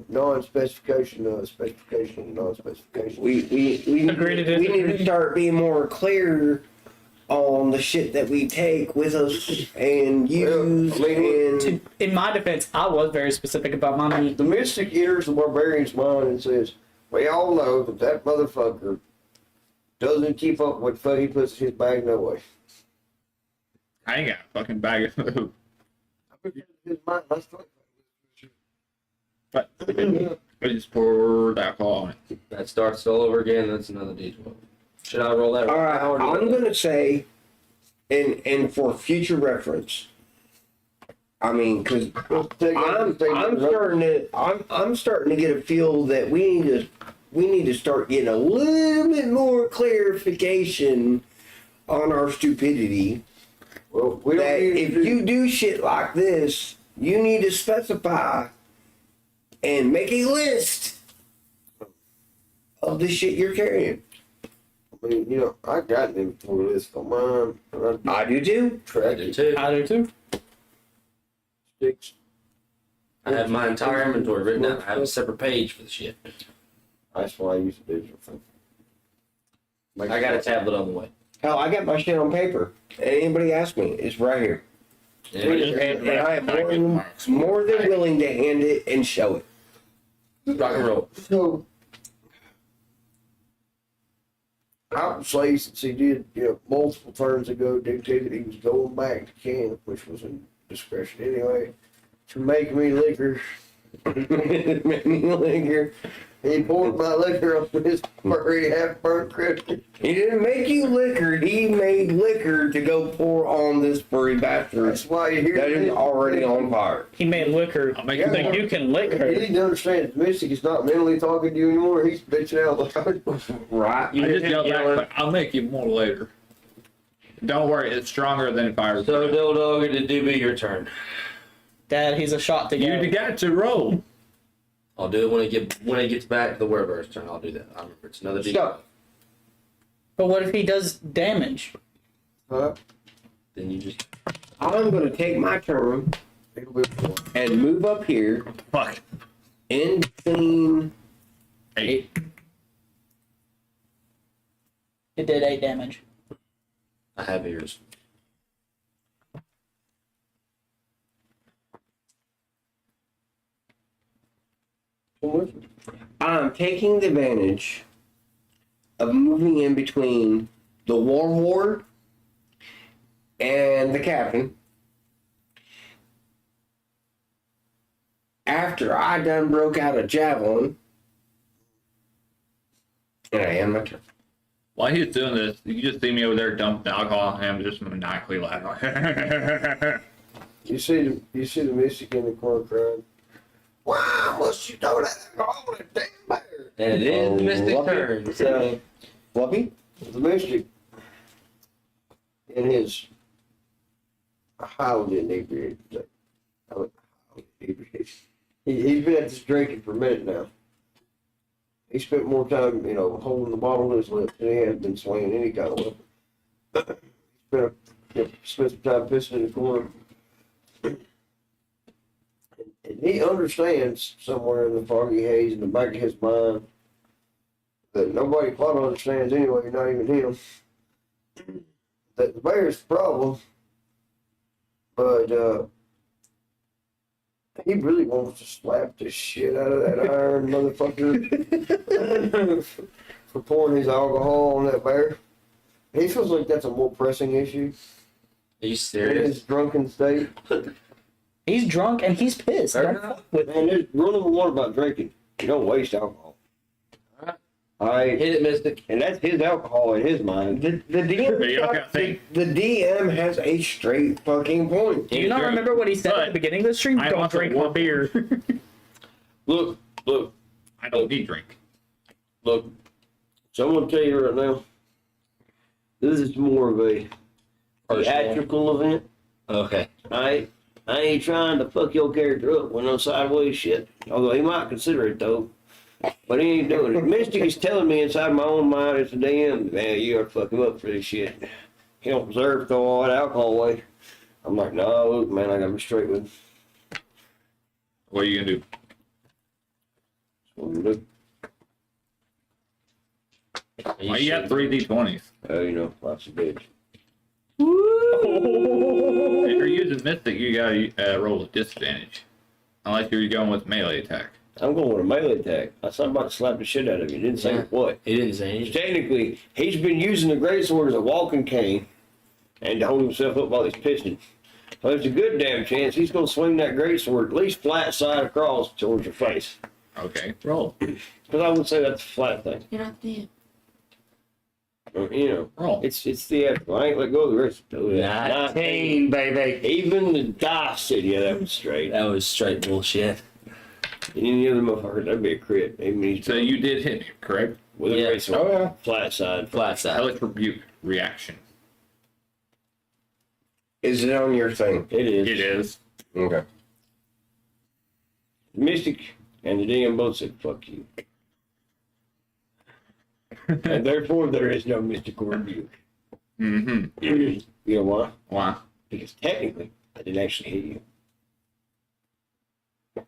non-specification, specification, non-specification. We Agreed to we need disagree. to start being more clear on the shit that we take with us and use. Well, I mean, To, in my defense, I was very specific about my meat. The mystic enters the barbarian's mind and says, we all know that that motherfucker doesn't keep up with what he puts in his bag no way. I ain't got a fucking bag of food. But I just poured alcohol on it. That starts all over again. That's another D12. Should I roll that? All right, I already I'm know that. gonna say, and for future reference, I mean, because I'm starting to get a feel that we need to start getting a little bit more clarification on our stupidity. Well, we don't That need if to do- you do shit like this, you need to specify and make a list of the shit you're carrying. I mean, you know, I got them for this on mine. And I do too. I do too. I do too. sticks. I have my entire inventory written down. I have a separate page for the shit. That's why I use a digital thing. I got a tablet on the way. Hell, I got my shit on paper. Anybody ask me, it's right here. And I am more than willing to hand it and show it. Rock and roll. So, out in say, since he did, you know, multiple turns ago, dictated he was going back to camp, which was in discretion anyway, to make me liquor. Make me liquor. He poured my liquor up in his furry half-burnt critter. He didn't make you liquor. He made liquor to go pour on this furry bastard That's why you hear that is already on fire. He made liquor I'll make Yeah. you so think. you can lick You her. need to understand, Mystic is not mentally talking to you anymore. He's bitching out loud. Right? I just yelled back, but I'll make you more later. Don't worry, it's stronger than fire. So, Dog, it did be your turn. Dad, he's a shot to You go. got to roll. I'll do it when it gets back to the Werebear's turn. I'll do that. I remember it's another D12. Stop. But what if he does damage? Huh? Then you just I'm going to take my turn It'll be more. and move up here Fuck. in between. 8. It did 8 damage. I have ears. I'm taking the advantage of moving in between the warlord and the captain. After I done broke out a javelin, and I am my turn. While he's doing this, you just see me over there dumping alcohol on him, just maniacally laughing. You see the Mystic in the corner crying. Why must you throw that alcohol on that damn bear? And it is the Mystic Fluffy. turn. So, Fluffy? The Mystic, in his highly inebriated state, he's been at this drinking for a minute now. He spent more time, you know, holding the bottle to his lips than he has been swinging any kind of weapon. Spent some time pissing in the corner. And he understands somewhere in the foggy haze in the back of his mind that nobody quite understands anyway, not even him, that the bear's the problem, but he really wants to slap the shit out of that iron motherfucker for pouring his alcohol on that bear. He feels like that's a more pressing issue are you in serious? his drunken state. He's drunk and he's pissed. Fair Don't enough. fuck with Man, there's rule number one about drinking: you don't waste alcohol. Alright. All right, Hit it, Mystic. and that's his alcohol in his mind. The There you go, DM, see? the DM has a straight fucking point. Do you not remember what he said at But the beginning of the stream? I Don't want to drink my work- beer. Look, I don't need drink. look. So I'm gonna tell you right now. This is more of a Personal. theatrical event. Okay. I ain't trying to fuck your character up with no sideways shit. Although he might consider it though. But he ain't doing it. Mystic is telling me inside my own mind as a DM, man, you are fucking up for this shit. He don't deserve to throw all that alcohol away. I'm like, no, look, man, I gotta be straight with him. What are you gonna do? So, look, Why you got 3 D20s? you know, lots of bitch. If you're using Mystic, you gotta roll a disadvantage. Unless you're going with melee attack. I'm going with a melee attack. I said I'm about to slap the shit out of you. Didn't say Yeah. what. He didn't say anything. Technically, he's been using the greatsword as a walking cane and to hold himself up while he's pitching. So there's a good damn chance he's going to swing that greatsword at least flat side across towards your face. Okay. Roll. Because I would say that's a flat thing. You're not dead. You know, Roll. it's theatrical. I ain't let go of the rest of it. 19, baby. Even the dice said, yeah, that was straight. That was straight bullshit. Any other motherfucker, that'd be a crit. Even he's So you did hit me, correct? with a Yeah. greatsword. Oh, yeah. Flat side. Flat side. Hellish Rebuke reaction. Is it on your thing? It is. It is. Okay. Mystic and the DM both said, fuck you. And therefore, there is no mystical rebuke. Mm-hmm. You know why? Why? Because technically, I didn't actually hit you.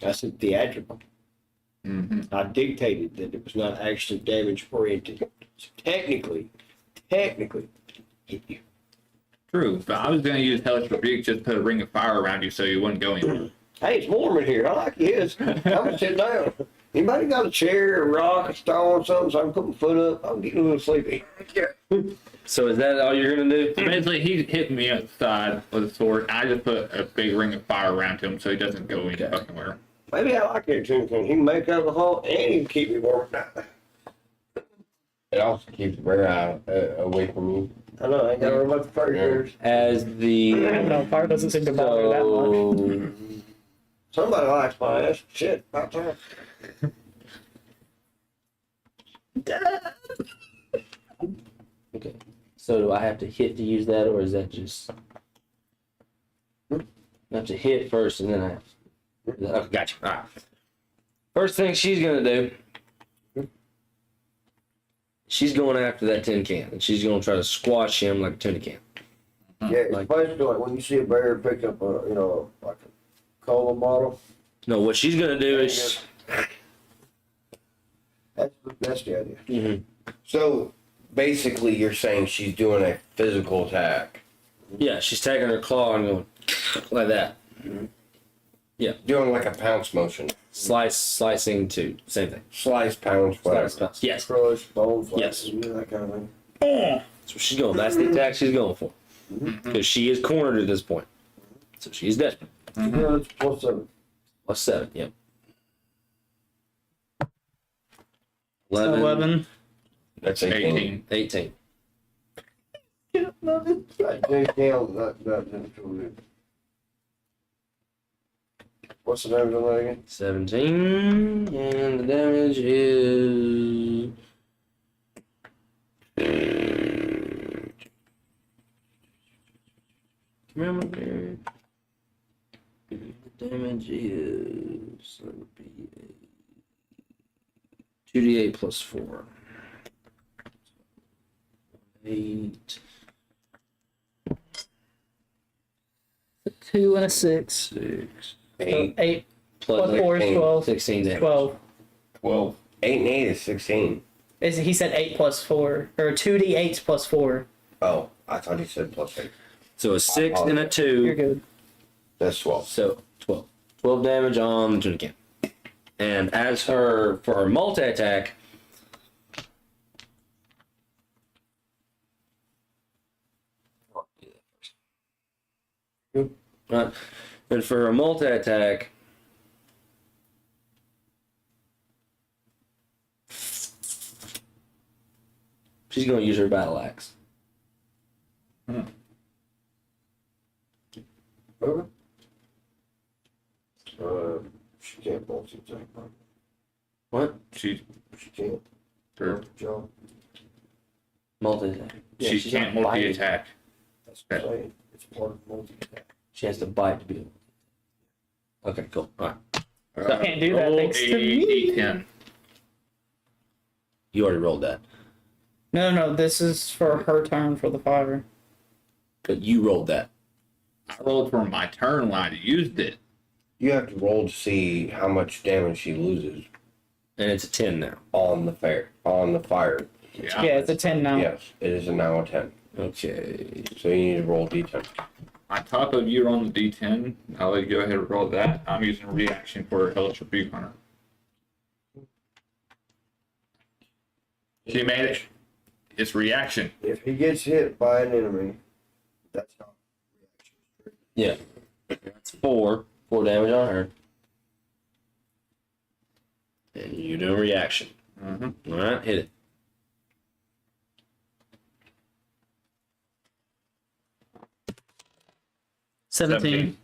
I said theatrical. Mm-hmm. I dictated that it was not actually damage oriented. So technically, hit you. True. But I was going to use Hellish Rebuke, just put a ring of fire around you so you wouldn't go anywhere. Hey, it's warm in here. I like his. I'm gonna sit down. Anybody got a chair, a rock, a stone, something, so I can put my foot up? I'm getting a little sleepy. So is that all you're gonna do? So basically, he hit me outside with a sword. I just put a big ring of fire around him so he doesn't go any fucking where. Maybe I like it too. He can make alcohol and he can keep me warm at night. It also keeps the bear out away from you. I know, I ain't got to worry about the fur years. As the No, fire doesn't seem to bother that much. so Somebody likes my ass. Shit, about time. okay. So do I have to hit to use that, or is that just? I have to hit first, and then I have. Okay, gotcha. All right. First thing she's gonna do. She's going after that tin can, and she's gonna try to squash him like a tuna can. Yeah, Like- especially like when you see a bear pick up a, like a cola bottle. No, what she's gonna do is. That's the idea. Mhm. So basically, you're saying she's doing a physical attack, Yeah, she's taking her claw and going like that. doing like a pounce motion, Slicing to same thing. slice, pounce, whatever. Slice. Yes. Crush, bone flash, Yes. that kind of thing. That's what she's going. That's the attack she's going for. Because she is cornered at this point. So she's desperate. Yeah, it's plus 7. Plus 7, yep. So 11. That's 18. 18. 18. Take down that. What's the damage on that again? 17. And the damage is. Remember, the damage is. That would be 2d8 plus 4. 8. 2 and a 6. 6. 8, 8 Plus plus 4 is 12. 16 damage. 12. 12. 8 and 8 is 16. He said 8 plus 4. Or 2d8s plus 4. Oh, I thought he said plus 8. So a 6 and a 2. You're good. That's 12. So 12. 12 damage on the tuna can. And as for her multi attack, right. And for her multi attack, she's going to use her battle axe. Okay. She can't multi-attack. What? She She can't. Sure. Joe. Multi attack. she can't multi-attack. That's what I'm saying. It's part of multi-attack. She has to bite to be able to. Okay, cool. All right. Can't do that Roll thanks to a me. D10. You already rolled that. No, this is for her turn for the fire. But you rolled that. I rolled for my turn when I used it. You have to roll to see how much damage she loses And it's a 10 now. on the fire. Yeah. Yeah, it's a 10 now. Yes, it is now a 10. Okay. So you need to roll d10. On top of you on the D10, I'll let you go ahead and roll that. I'm using a reaction for Hellish Rebuke on her. She made it. It's reaction. If he gets hit by an enemy, That's not Yeah. That's 4. 4 damage on her. And you do a reaction. Mm-hmm. Alright, hit it. $17.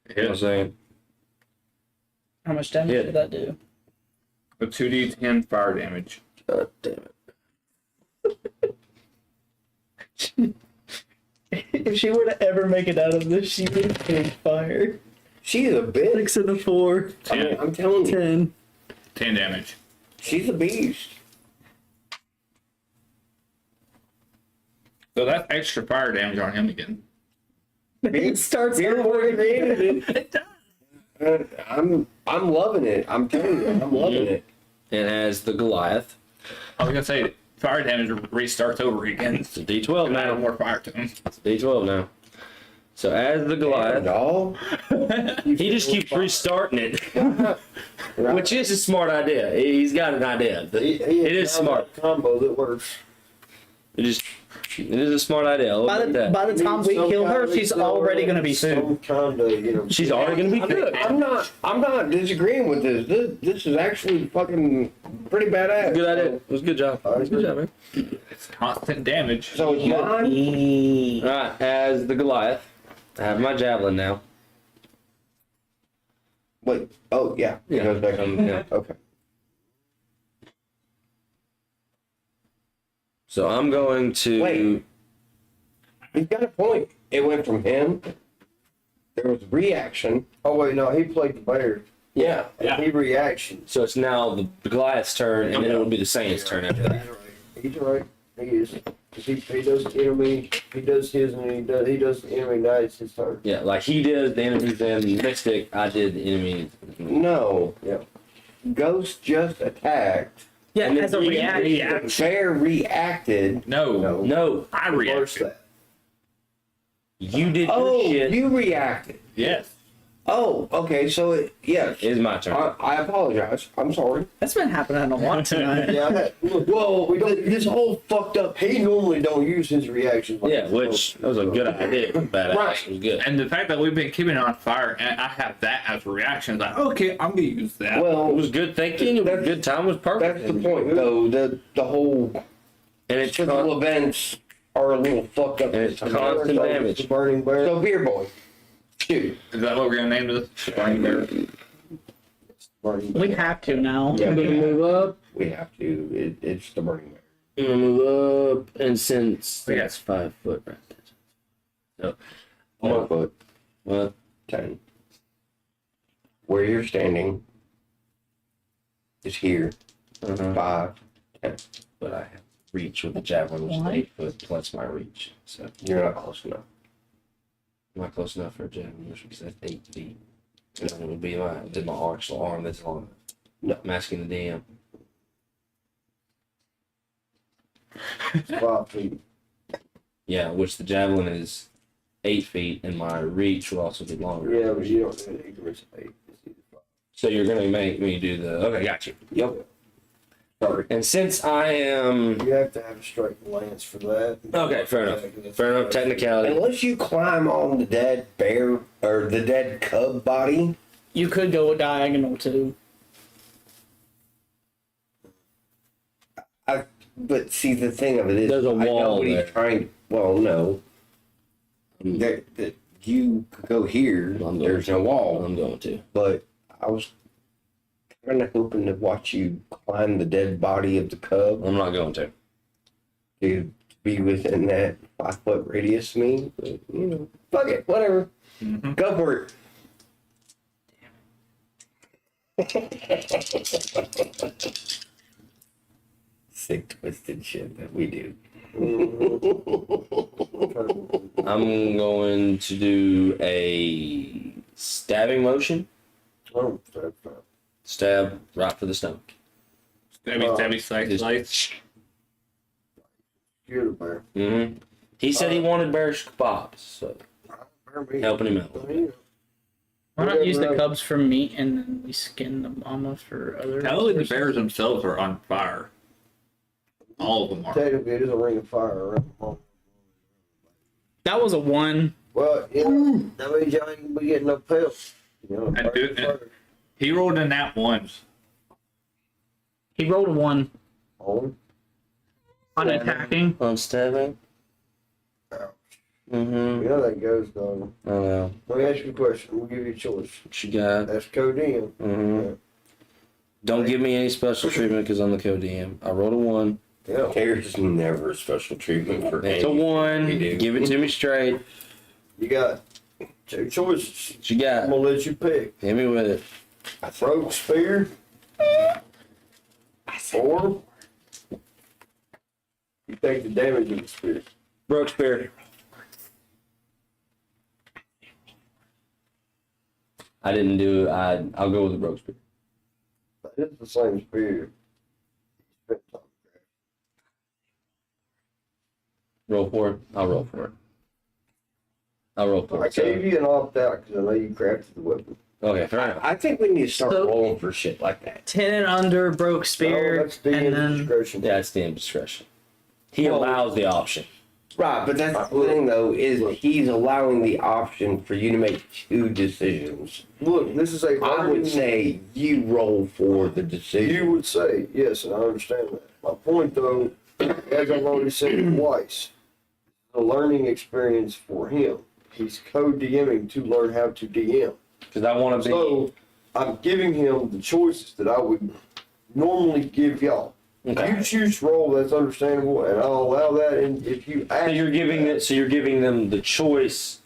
You know what I'm saying? How much damage Yeah. did that do? A 2d10 fire damage. God damn it. If she were to ever make it out of this, she would take fire. She's a bitch. 6 and a 4. I mean, 10. I'm telling you, 10. 10 damage. she's a beast. So that's extra fire damage on him again. It starts Beer over. boy created it. I'm loving it. I'm telling you, I'm loving it. And as the Goliath, I was gonna say fire damage restarts over again. it's a D12 And add now. more fire to him. It's a D12 now. So as the Goliath, Dog. he just keeps restarting it, which is a smart idea. He's got an idea. It is smart. Combo that works. It is a smart idea. I'll By admit the, that. by the time we kill her, she's already going to be sued. Some kind of, She's already gonna be I mean, good. I'm not disagreeing with this. This is actually fucking pretty badass. Good idea. It was a good job. It was a good job, man. It's constant damage. So it's mine. All right, as the Goliath, I have my javelin now. Wait. Oh yeah. It Yeah. goes back on. Yeah. Okay. So I'm going to. Wait. He's got a point. It went from him. There was reaction. oh wait, no, he played the bear. Yeah. And he reaction. So it's now the Goliath's turn, and then it will be the Saint's turn after that. He's right. He is. 'Cause he does the enemy. He does his, and he does the enemy. Now it's his turn. Yeah, like he did the enemies in Mystic, I did the enemy. No. Yeah. Ghost just attacked. Yeah, And then as a he reaction. The bear reacted. No. No, I Reverse reacted. that. you did Oh, your shit. you reacted. Yes. Oh, okay. So yeah. It is my turn. I apologize. I'm sorry. That's been happening a lot tonight. Yeah. Well, we don't. This whole fucked up. He normally don't use his reactions. Like Yeah, this. which that was a good idea. Badass. Right. It was good. And the fact that we've been keeping it on fire, and I have that as a reaction, like, okay, I'm gonna use that. It Well, was good thinking. It was good time was perfect. that's the point, though. The whole And it's physical events are a little fucked up. And it's this time. constant damage. The burning bear. So, beer boy, shoot. Is that what we're gonna name this? Burning Bear. Burning We have to now. Yeah, I'm gonna move up. we have to. It's the burning bear. I'm gonna move up, and since Yeah. that's 5 foot right there. So, 1 foot, well, 10. Where you're standing is here. uh-huh. 5, 10. But I have reach with the javelin, which is Why? 8 foot plus my reach. So You're not close enough. I'm not close enough for a javelin, which means that's 8 feet. And then it would be my actual arm that's long. No. I'm asking the DM. 5 feet. Yeah, which the javelin is 8 feet, and my reach will also be longer. Yeah, but you don't do it. Ignorance 8. It's either 5. So you're gonna make me do the. Okay, got you. Yep. Sorry. And since I am. You have to have a straight lance for that. Okay, fair enough. Fair enough. Technicality. Unless you climb on the dead bear or the dead cub body. You could go diagonal too. But see, the thing of it is, There's a I know wall what he's there. trying. Well, no. That you could go here. I'm going There's to. no wall. I'm going to. But I was kind of hoping to watch you climb the dead body of the cub I'm not going to. to be within that 5 foot radius of me. But, you know, fuck it, whatever. Go for it. Sick, twisted shit that we do. I'm going to do a stabbing motion. Oh, fair. Stab right for the stomach. Stabby, slice. You're the bear. Mm-hmm. He said he wanted bear kebabs, so Bear me. helping him out. I mean, Why not use the Whatever. cubs for meat and then we skin the mama for other? Technically, the resources? bears themselves are on fire. All of them are. Technically, it is a ring of fire around the home. That was a 1. Well, you know, that means y'all ain't gonna be getting no pelts. You know, And he rolled in that once. He rolled a 1 on. on attacking. On stabbing. Mm-hmm. You know that goes, dog. I know. Let me ask you a question. We'll give you a choice. What you got? That's codeine. Mm-hmm. Don't give me any special treatment because I'm the co-DM. I rolled a 1. Yeah. There's never special treatment for It's a anything 1. we do. Give it to me straight. You got 2 choices. What you got? I'm gonna let you pick. Hit me with it. Broke spear. Or you take the damage of the spear. Broke spear. I didn't do. I'll go with the broke spear. It's the same spear. Roll for it. I'll roll for it. I'll roll for I it. So, gave you an opt out because I know you crafted the weapon. okay, fair enough. I think we need to start So- rolling for shit like that. 10 and under, broke No, spear, that's the and then discretion. Yeah, it's the discretion. He Well- allows the option. Right, but that's the thing though, is he's allowing the option for you to make 2 decisions. Look, this is a. I would say you roll for the decision. You would say, yes, and I understand that. My point, though, as I've already said twice, the learning experience for him. He's co-DMing to learn how to DM. Because I want to be. So I'm giving him the choices that I would normally give y'all. Okay. You choose role, that's understandable, and I'll allow that. And if you So ask, you're giving it. So you're giving them the choice.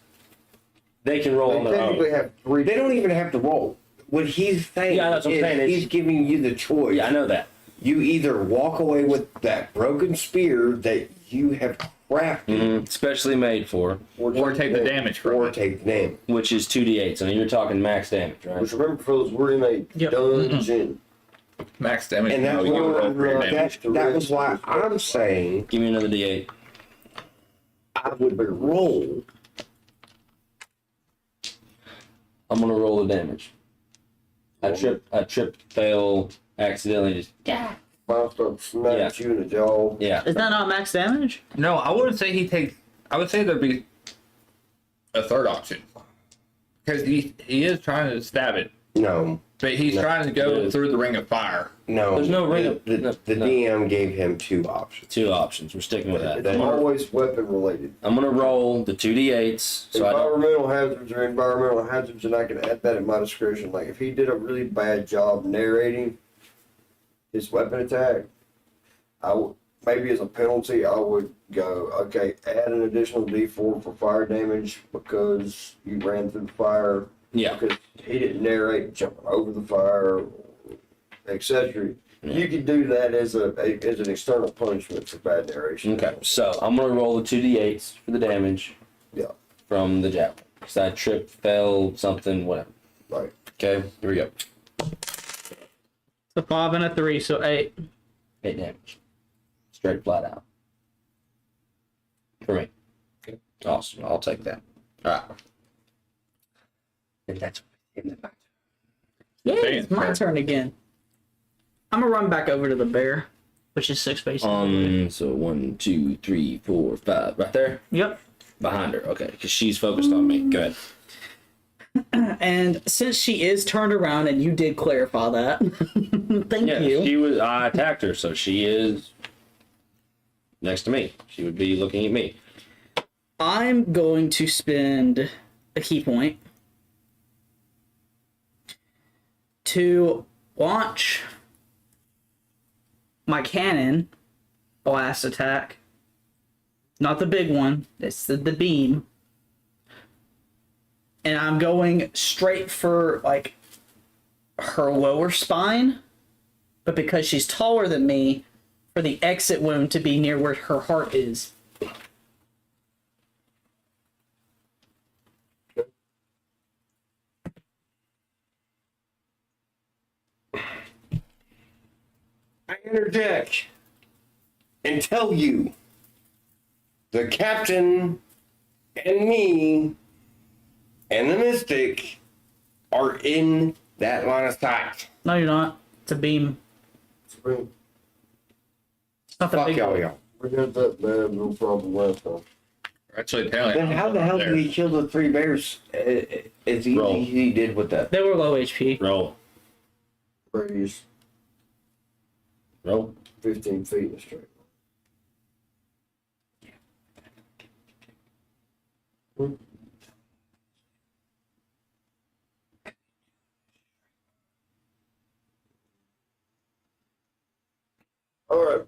They can roll they on their technically own. have 3. They don't even have to roll. What he's saying Yeah, that's what I'm is saying, it's- he's giving you the choice. Yeah, I know that. You either walk away with that broken spear that you have crafted, Specially made for, Or take the damage from or it. take the name. which is 2d8. I mean, you're talking max damage, right? Which remember, fellas, we're in a Yep. dungeon. Max damage. And that's no, you why, roll for your damage. that was why I'm saying Give me another d8. I would roll. I'm gonna roll the damage. I trip, fail, accidentally just. I'll start smacking you in the jaw. Yeah. is that not max damage? No, I wouldn't say he takes. I would say there'd be a third option. Because he is trying to stab it, No, but he's trying to go through the ring of fire. no. There's no ring The, of- the, no, the no. DM gave him 2 options. 2 options. We're sticking with that. It's always weapon related. I'm gonna roll the 2d8s. So I don't. Environmental hazards are environmental hazards, and I can add that at my discretion. Like if he did a really bad job narrating his weapon attack, I would maybe as a penalty I would go, okay, add an additional D4 for fire damage because you ran through the fire. Yeah. Because he didn't narrate jumping over the fire, etc. You could do that as an external punishment for bad narration. Okay. So I'm gonna roll the 2d8s for the damage Yeah. from the javelin. Because I tripped, fell, something, whatever. Right. Okay. Here we go. It's a 5 and a 3, so 8. 8 damage. Straight flat out. For me. Awesome. I'll take that. Alright. And that's Yeah, Damn, it's my fair. turn again. I'm gonna run back over to the bear, which is 6 basically. so 1, 2, 3, 4, 5. Right there? Yep. Behind her. Okay. Because she's focused on me. Go ahead. And since she is turned around, and you did clarify that, thank Yeah, you. I attacked her, so she is next to me. She would be looking at me. I'm going to spend a key point to launch my cannon blast attack. Not the big one, it's the beam. And I'm going straight for like her lower spine, but because she's taller than me, for the exit wound to be near where her heart is. I interject and tell you the captain and me and the mystic are in that line of sight. No, you're not. It's a beam. It's not that Fuck big. y'all. We got that bad, no problem last time. Actually, telling Then how the hell did he kill the 3 bears as easy Roll. as he did with that? They were low HP. Roll. Radius Roll. 15 feet in a straight line. All right.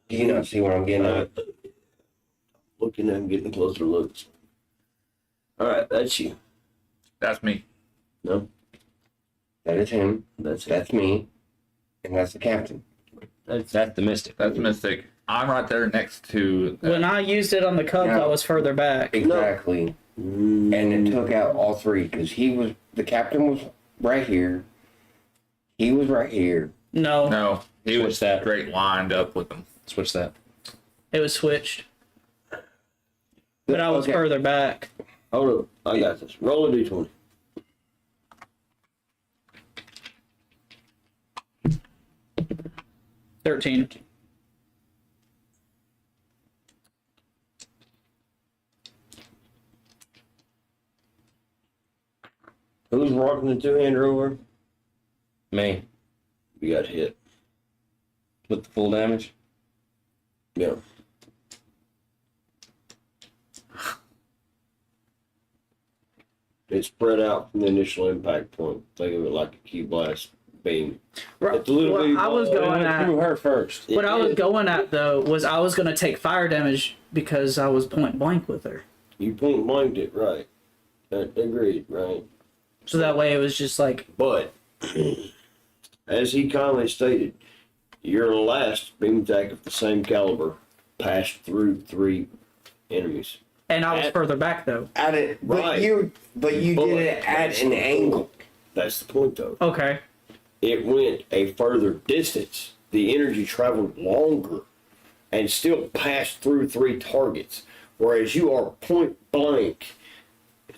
Do you not see what I'm getting at? Looking at him, getting closer looks. All right, that's you. That's me. No, That is him. that's it. That's me. And that's the captain. That's the mystic. That's a mistake. I'm right there next to. When I used it on the Cubs, Yeah. I was further back. Exactly. And it took out all 3 because the captain was right here. He was right here. No, No, he was Switch that. straight lined up with them. Switch that. it was switched. But I was Okay. further back. Hold up, I got this. Roll a d20. $13. Who's rocking the two-hander over? Me. You got hit. With the full damage. Yeah. It spread out from the initial impact point. Think of it like a key blast beam. Right. It's a little What bitty I was ball. going at, Through her first. what I was going at though was I was going to take fire damage because I was point blank with her. You point blanked it, right. Agreed, right. So that way it was just like, But, as he kindly stated, your last beam attack of the same caliber passed through 3 enemies. and I was further back though. At it, but Right. you did it at an angle. That's the point, though. Okay. It went a further distance. The energy traveled longer and still passed through 3 targets. Whereas you are point blank.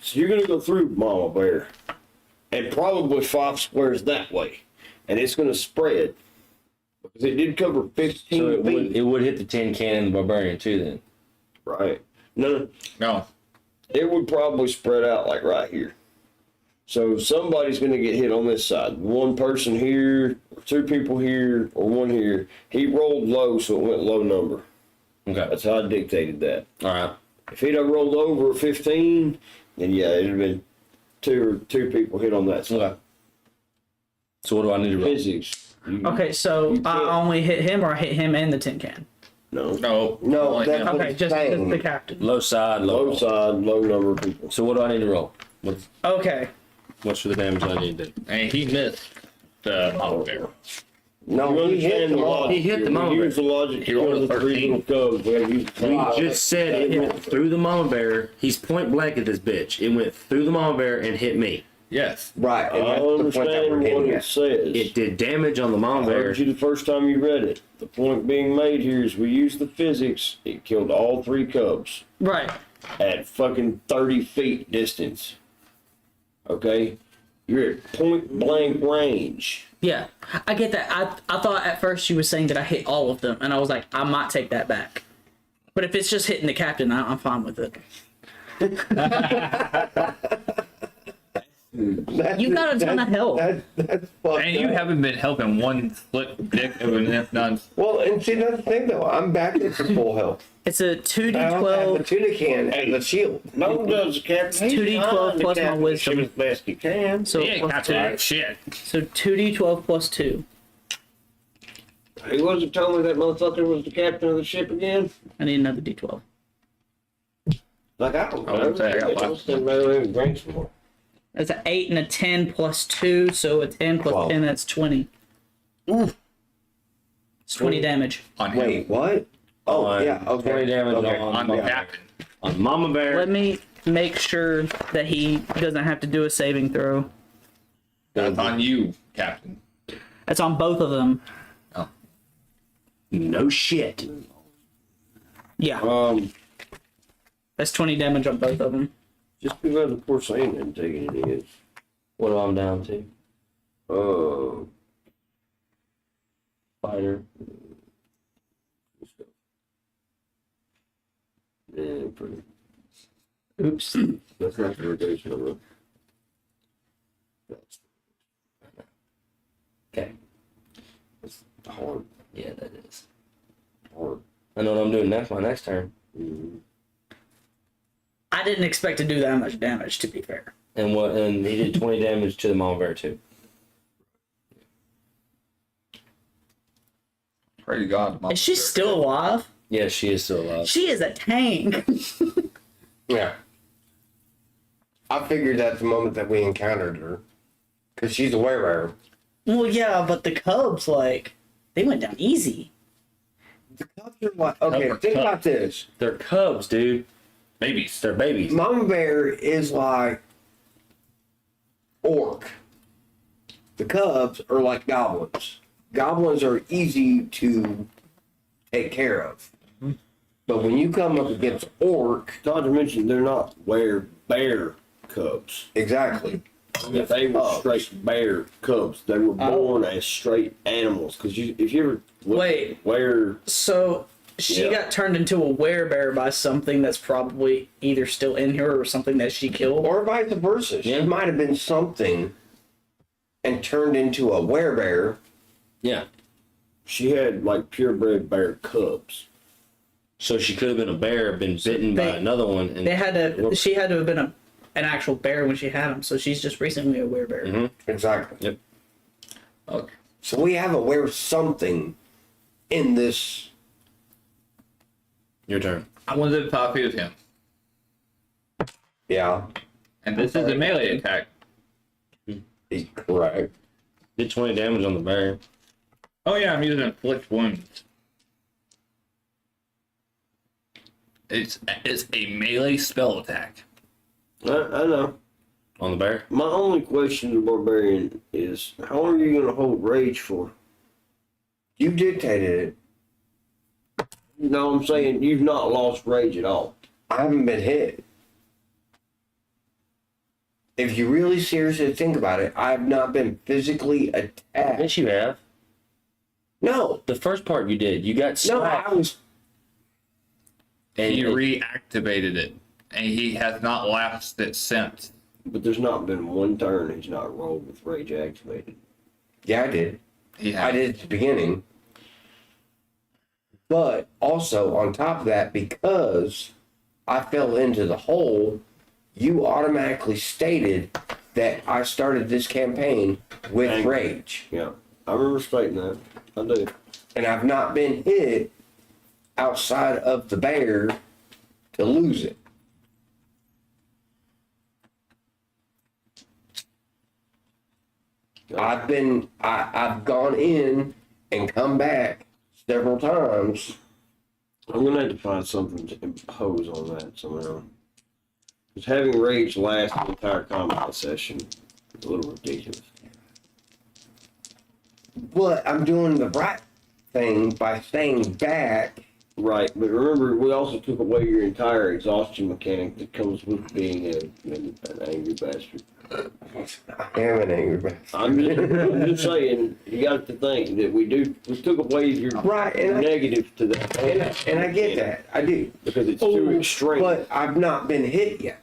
So you're going to go through Mama Bear and probably 5 squares that way. And it's going to spread because it did cover 15 So feet. it would hit the tin can and the barbarian too then. Right. No, No, it would probably spread out like right here. So somebody's going to get hit on this side. 1 person here, 2 people here, or 1 here. He rolled low, so it went low number. Okay. That's how I dictated that. Alright. If he'd have rolled over 15, then yeah, it'd have been two people hit on that side. Okay. So what do I need to roll? Physics. Okay, so You I can't- only hit him or I hit him and the tin can? No. no, No, only that's him. what- Okay, just Same. the captain. Low side, low. Low roll. side, low number of people. So what do I need to roll? Okay. What's for the damage I need to do? And he missed the mama bear. No, You he hit understand the the wall. logic. He hit the We mama use the logic. He rolled of a the 3 13. little cubs. We have used We Wow. just said it went through the mama bear. He's point blank at this bitch. It went through the mama bear and hit me. Yes. Right, and I that's the point that understand we're what getting it at. says. It did damage on the I mama bear. heard you the first time you read it. The point being made here is we used the physics. It killed all 3 cubs Right. at fucking 30 feet distance. Okay? You're at point blank range. Yeah. I get that. I thought at first you were saying that I hit all of them, and I was like, I might take that back. But if it's just hitting the captain, I'm fine with it. You got a ton of help. That's fucked And you up. haven't been helping one slick dick of an none. Well, and see, that's the thing, though. I'm back at the full health. It's a I don't have 2d12. the tuna can and the shield. No does the captain. It's 2d12 plus my wisdom. As best he can. So, He ain't plus got two. that shit. So 2d12 plus 2. He wasn't telling me that motherfucker was the captain of the ship again. I need another d12. Like I don't I wouldn't say I got know. lots. Drink some more. That's an 8 and a 10 plus 2, so a 10 plus 10, that's 20. Oof. It's 20 damage. On him. Wait, what? Oh, On yeah, okay. 20 damage okay. On the captain. On mama bear. Let me make sure that he doesn't have to do a saving throw. That's on you, captain. That's on both of them. No shit. Yeah, that's 20 damage on both of them. Just because the poor Saint didn't take any hits. What am I down to? Uh, Fighter. yeah, pretty. Oops. That's not the rotation of it. That's Okay. hard. Yeah, that is. Hard. I know what I'm doing next. My next turn. I didn't expect to do that much damage, to be fair. And what? And he did 20 damage to the mama bear too. Pray to God. Is she still alive? Yeah, she is still alive. She is a tank. Yeah. I figured that the moment that we encountered her. Because she's a werebear. Well, yeah, but the cubs, like, they went down easy. The cubs are like, okay, Cubs are think cubs. about this. They're cubs, dude. Babies. They're babies. Mama bear is like orc. The cubs are like goblins. Goblins are easy to take care of. But when you come up against orc, Not to mention, they're not bear cubs. exactly. If they were straight bear cubs, they were born as straight animals. Because if you ever look Wait. at where So she Yeah. got turned into a werebear by something that's probably either still in here or something that she killed. Or vice versa. She Yeah. might have been something and turned into a werebear. Yeah. she had like purebred bear cubs. So she could have been a bear, been bitten by They- another one, and They had to. She had to have been an actual bear when she had him. So she's just recently a werebear. Mm-hmm. Exactly. Yep. Okay. So we have a were something in this. Your turn. I wanted to top of him. Yeah. And this is a melee attack. He's correct. Did 20 damage on the bear. Oh yeah, I'm using inflict wounds. It's a melee spell attack. I know. On the bear? My only question to Barbarian is, how long are you going to hold rage for? You dictated it. No, I'm saying you've not lost rage at all. I haven't been hit. If you really seriously think about it, I have not been physically attacked. Yes, you have. No. The first part you did. You got No, slapped. I was. And He reactivated it, and he has not lapsed it since. But there's not been one turn he's not rolled with rage activated. Yeah, I did. He I has. did at the beginning. But also, on top of that, because I fell into the hole, you automatically stated that I started this campaign with Angry. rage. Yeah, I remember stating that. I do. And I've not been hit outside of the bear to lose it. I've gone in and come back several times. I'm gonna have to find something to impose on that somehow. Because having rage last the entire combat session is a little ridiculous. But I'm doing the right thing by staying back. Right, but remember, we also took away your entire exhaustion mechanic that comes with being an angry bastard. I am an angry bastard. I'm just saying, you got to think that we took away your Right, and I- negative to that. And I get that. I do. Because it's too extreme. But I've not been hit yet.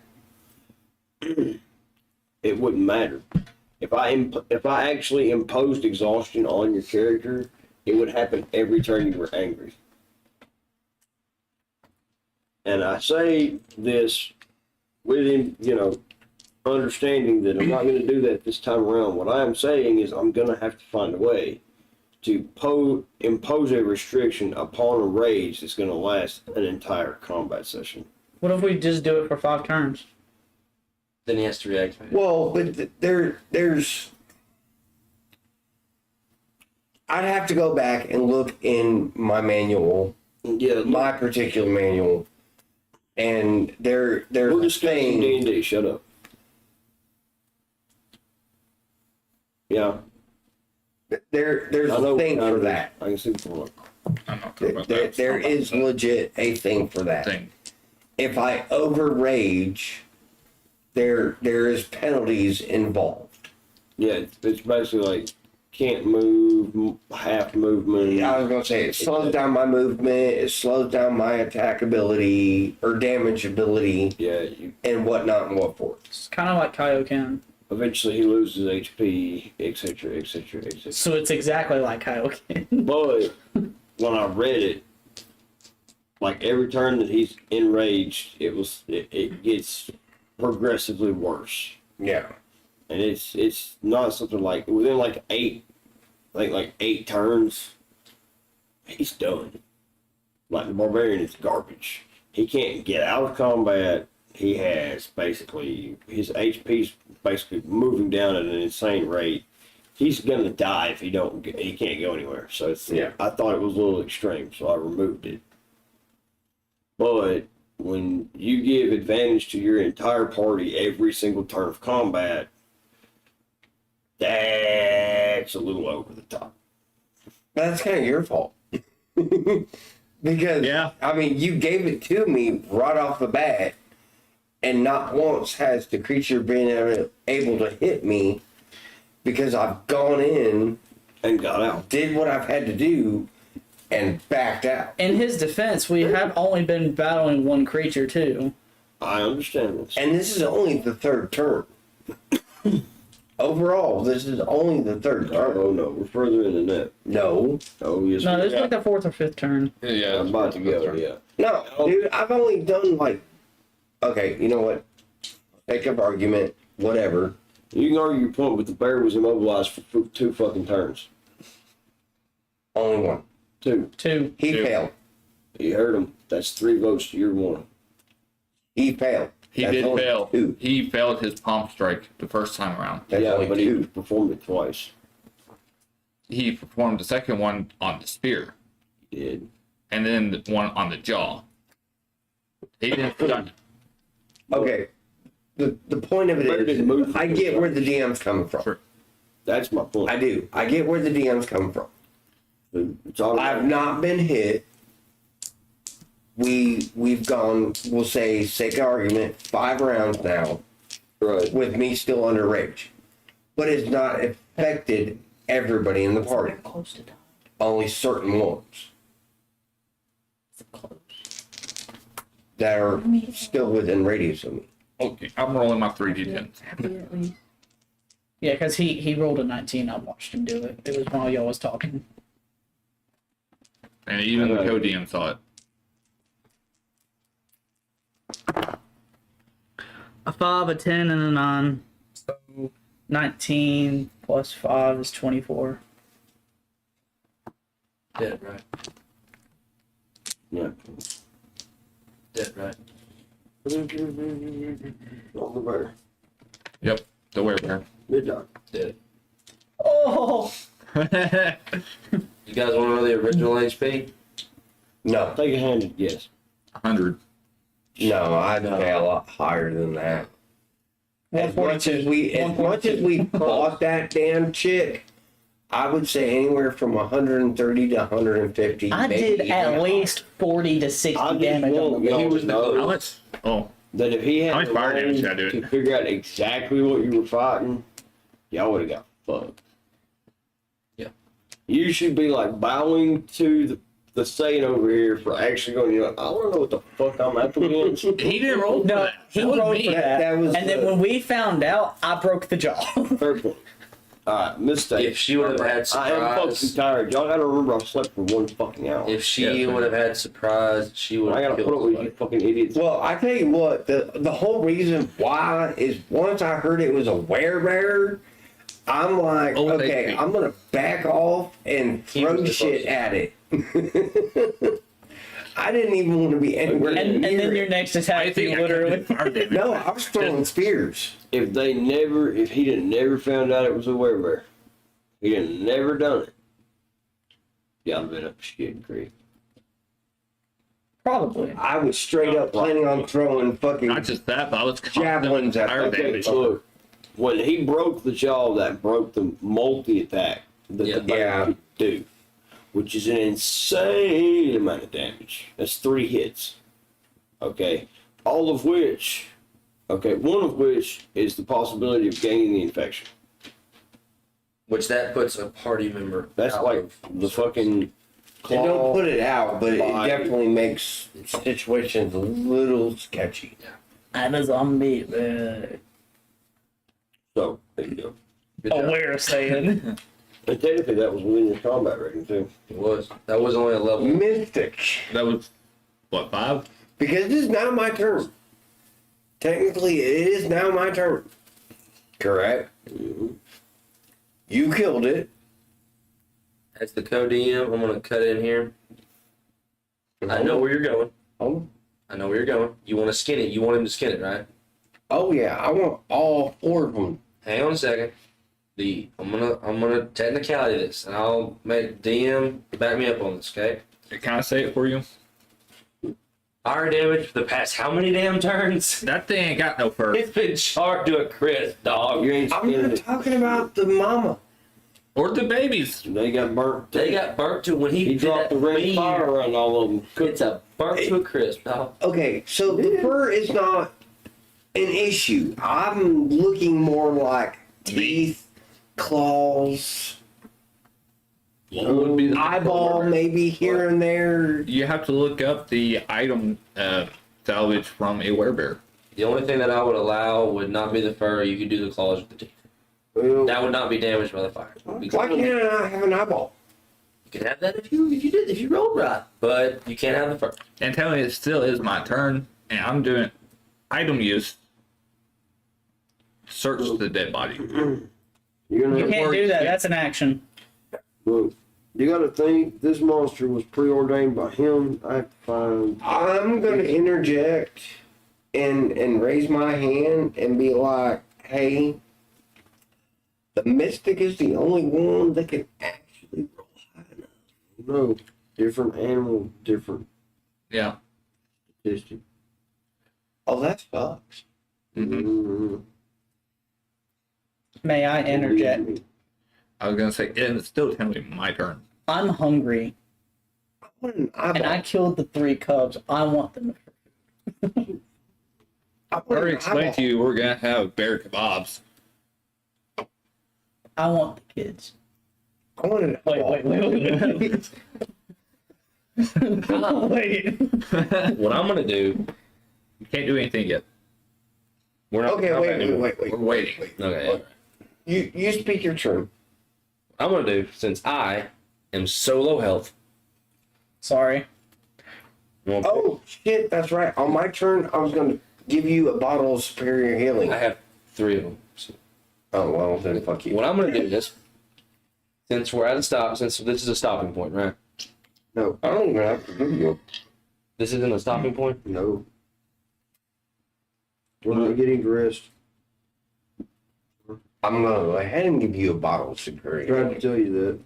It wouldn't matter. If I actually imposed exhaustion on your character, it would happen every turn you were angry. And I say this with understanding that I'm not going to do that this time around. What I am saying is I'm going to have to find a way to impose a restriction upon a rage that's going to last an entire combat session. What if we just do it for 5 turns? Then he has to reactivate. Well, but there's. I'd have to go back and look in my manual, Yeah, my particular manual, and there's we're a discussing thing. D&D. Shut up. Yeah, There's I know. a thing for that. I can see the point. I'm not talking about There, that. there is legit a thing for that. thing. If I over rage, there is penalties involved. Yeah, it's basically like can't move, half movement. I was gonna say it slows down my movement, it slows down my attack ability or damage ability Yeah, and whatnot and what forth. It's kind of like Kaioken. eventually he loses HP, etc., etc., etc. So it's exactly like Kaioken. But when I read it, like every turn that he's enraged, it gets progressively worse. Yeah. And it's not something like within like like 8 turns, he's done. Like the barbarian is garbage. He can't get out of combat. He has basically his HP's basically moving down at an insane rate. He's gonna die if he can't go anywhere. So I thought it was a little extreme, so I removed it. But when you give advantage to your entire party every single turn of combat, that's a little over the top. That's kind of your fault. Because, Yeah. I mean, you gave it to me right off the bat, and not once has the creature been able to hit me because I've gone in And got out. did what I've had to do, and backed out. In his defense, we have only been battling one creature too. I understand this. And this is only the third turn. Overall, this is only the third turn. Oh no, we're further in than that. No. Oh yes. No, we this is are. like the 4th or 5th turn. Yeah, I'm about to go. Yeah. No, dude, I've only done like, okay, you know what? Take up argument, whatever. You can argue your point, but the bear was immobilized for 2 fucking turns. Only one. 2. 2. He Two. failed. You heard him. That's 3 votes to your 1. He failed. he That's did only fail. two. He failed his palm strike the first time around. That's Yeah, only but two. he performed it twice. He performed the second one on the spear, He did. and then the one on the jaw. He didn't stun. Okay. The point of Bear it didn't move. is, I get where the DM's coming from. Sure. That's my point. I do. I get where the DM's coming from. It's all I've not been hit. We've gone, we'll say, sake of argument, 5 rounds now right. with me still under rage. But it's not affected everybody in the party. Close to die. Only certain ones that are still within radius of me. Okay, I'm rolling my 3d10s. Yeah, because he rolled a 19. I watched him do it. It was while y'all was talking. And even the Alright. co-DM saw it. A 5, a 10, and a 9. So 19 plus 5 is 24. Dead, right? Yeah. Dead, right? On the bear. Yep, the werebear. Good job. Dead. Oh! You guys want to know the original HP? No, Take a handed guess. 100. no, I'd say a lot higher than that. As much as we fought that damn chick, I would say anywhere from 130 to 150. I maybe did at even least 40 to 60 I just damage on want the y'all He was to the know How much? Oh, that if he had How much the fire damage range did I do it? to figure out exactly what you were fighting, y'all would have got fucked. Yeah. You should be like bowing to the saint over here for actually going, you know, I want to know what the fuck I'm up against. he didn't roll for No, that. he That was rolled me. for that. That was And then when we found out, I broke the jaw. Fair point. Alright, mistake. If she would have had I am fucking surprise, tired. Y'all gotta remember I slept for 1 fucking hour. if she would have had surprise, she would I have gotta put up killed with you somebody. fucking idiots. Well, I tell you what, the whole reason why is once I heard it was a werebear, I'm like, Oh, okay, they- I'm gonna back off and He throw was the shit closest. at it. I didn't even want to be anywhere and near then it. your next I attack, think you I literally. did fire damage. No, I was throwing spears. If he'd have never found out it was a werebear, he'd have never done it. Y'all been up shit creek. Probably. I was straight up planning on throwing fucking Not just that, but I was javelins at fire them. damage. Look, when he broke the jaw, that broke the multi-attack that the bear Yeah. could do, which is an insane amount of damage. That's 3 hits. Okay? All of which, okay, one of which is the possibility of gaining the infection. Which that puts a party member. That's out like of- the fucking They don't claw. put it out, but it bite. definitely makes situations a little sketchy. I'm a zombie. But So, there you go. Good job. aware saying. And technically, that was within your combat rating, too. It was. That was only a level. Mystic. That was what, 5? Because it is now my turn. Technically, it is now my turn. Correct? You killed it. That's the co-DM. I'm gonna cut in here. I know where you're going. Oh, I know where you're going. You want to skin it. You want him to skin it, right? oh yeah, I want all 4 of them. Hang on a second. I'm gonna technicality this, and I'll make DM back me up on this. Okay. Can I say it for you? Fire damage for the past how many damn turns? That thing ain't got no fur. It's been charged to a crit, dog. You ain't I'm skinning not it. talking about the mama. Or the babies. They got burnt. They got burnt to when he He did dropped that the ring mean- of fire around all of them. It's a burnt to a crisp, dog. Okay, so the fur is not an issue. I'm looking more like teeth, claws, What would be the eyeball maybe here and there. You have to look up the item salvage from a werebear. The only thing that I would allow would not be the fur. You could do the claws with the teeth. Well, That would not be damaged by the fire. Why can't I have an eyeball? You can have that if you rolled right, but you can't have the fur. And tell me, it still is my turn, and I'm doing item use. Search the dead body. you're gonna You can't do that. That's an action. look. You got to think this monster was preordained by him. I have to find. I'm gonna interject and raise my hand and be like, hey, the mystic is the only one that can actually roll high enough. No, different animal, different Yeah. statistic. Oh, that sucks. Mm-hmm. May I interject? I was gonna say, and it's still technically my turn. I'm hungry, I want an eyeball. and I killed the 3 cubs. I want them. I I want already an explained eyeball. to you we're gonna have bear kebabs. I want the kids. I want an eyeball. Wait. Wait. What I'm gonna do? You can't do anything yet. We're not. Okay, wait. We're waiting. Okay. You speak your turn. I'm gonna do, since I am so low health. Sorry. I'm gonna Oh shit, that's right. On my turn, I was gonna give you a bottle of superior healing. I have 3 of them. So Oh well, then fuck you. what I'm gonna do is, since we're at a stop, since this is a stopping point, right? No, I don't even have to give you. This isn't a stopping point. No. We're not getting dressed. I'm gonna go ahead and give you a bottle of superior Tried to healing. tell you that.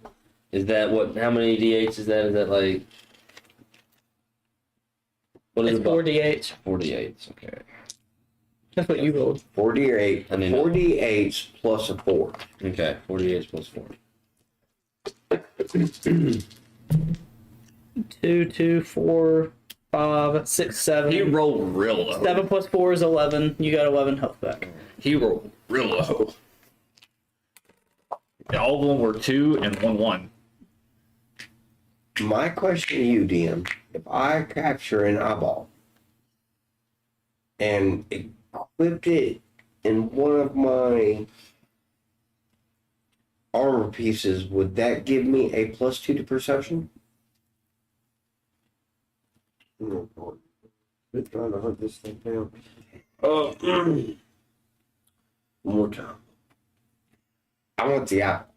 Is that what? How many d8s is that? Is that like? What is It's it? 4d8. 48. Okay. That's what you rolled. 48. I mean- 48 plus a 4. Okay. 48 plus 4. 2, 2, 4, 5, 6, 7. He rolled real low. 7 plus 4 is 11. You got 11 health back. He rolled real low. Yeah, all of them were 2 and 1 1. My question to you, DM, if I capture an eyeball and equipped it in one of my armor pieces, would that give me a +2 to perception? Oh, boy. Been trying to hunt this thing down. One more time. I want the apple.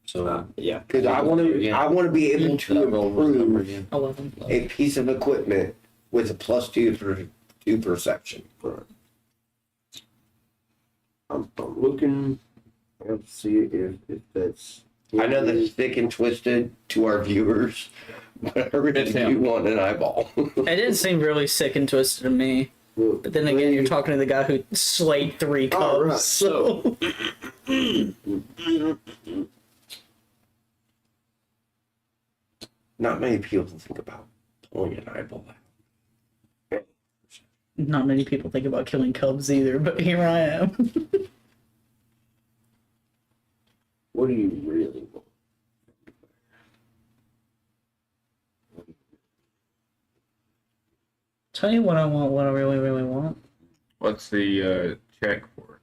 So Yeah. Because I want to be able Should I to roll this number improve again? 11. a piece of equipment with a +2 to perception. Right. I'm looking. I have to see if that's. I know that's thick and twisted to our viewers, but I really It's do him. want an eyeball. It didn't seem really sick and twisted to me. Look, But then again, you're talking to the guy who slayed 3 cubs. Oh, right. So Not many people think about pulling an eyeball out. not many people think about killing cubs either, but here I am. What do you really want? Tell you what I want, what I really, really want. What's the check for?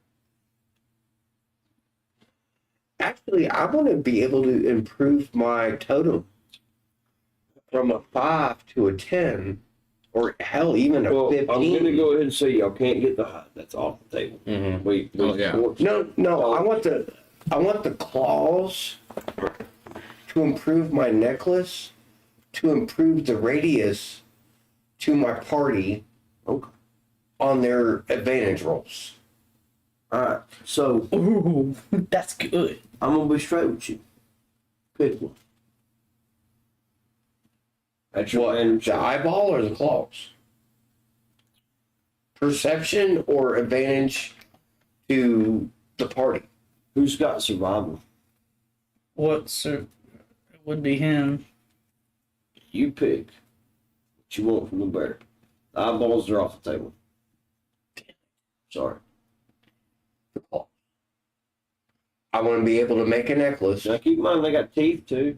Actually, I want to be able to improve my totem from a 5 to a 10, or hell, even a Well, 15. I'm gonna go ahead and say y'all can't get the hide. That's off the table. Mm-hmm. We Oh, yeah. No, I want the claws to improve my necklace, to improve the radius to my party Okay. on their advantage rolls. All right. So Ooh, that's good. I'm gonna be straight with you. Pick one. That's your advantage. The eyeball or the claws? Perception or advantage to the party? Who's got survival? It would be him. You pick what you want from the bear. The eyeballs are off the table. Sorry. The claws. I want to be able to make a necklace. Now keep in mind they got teeth too.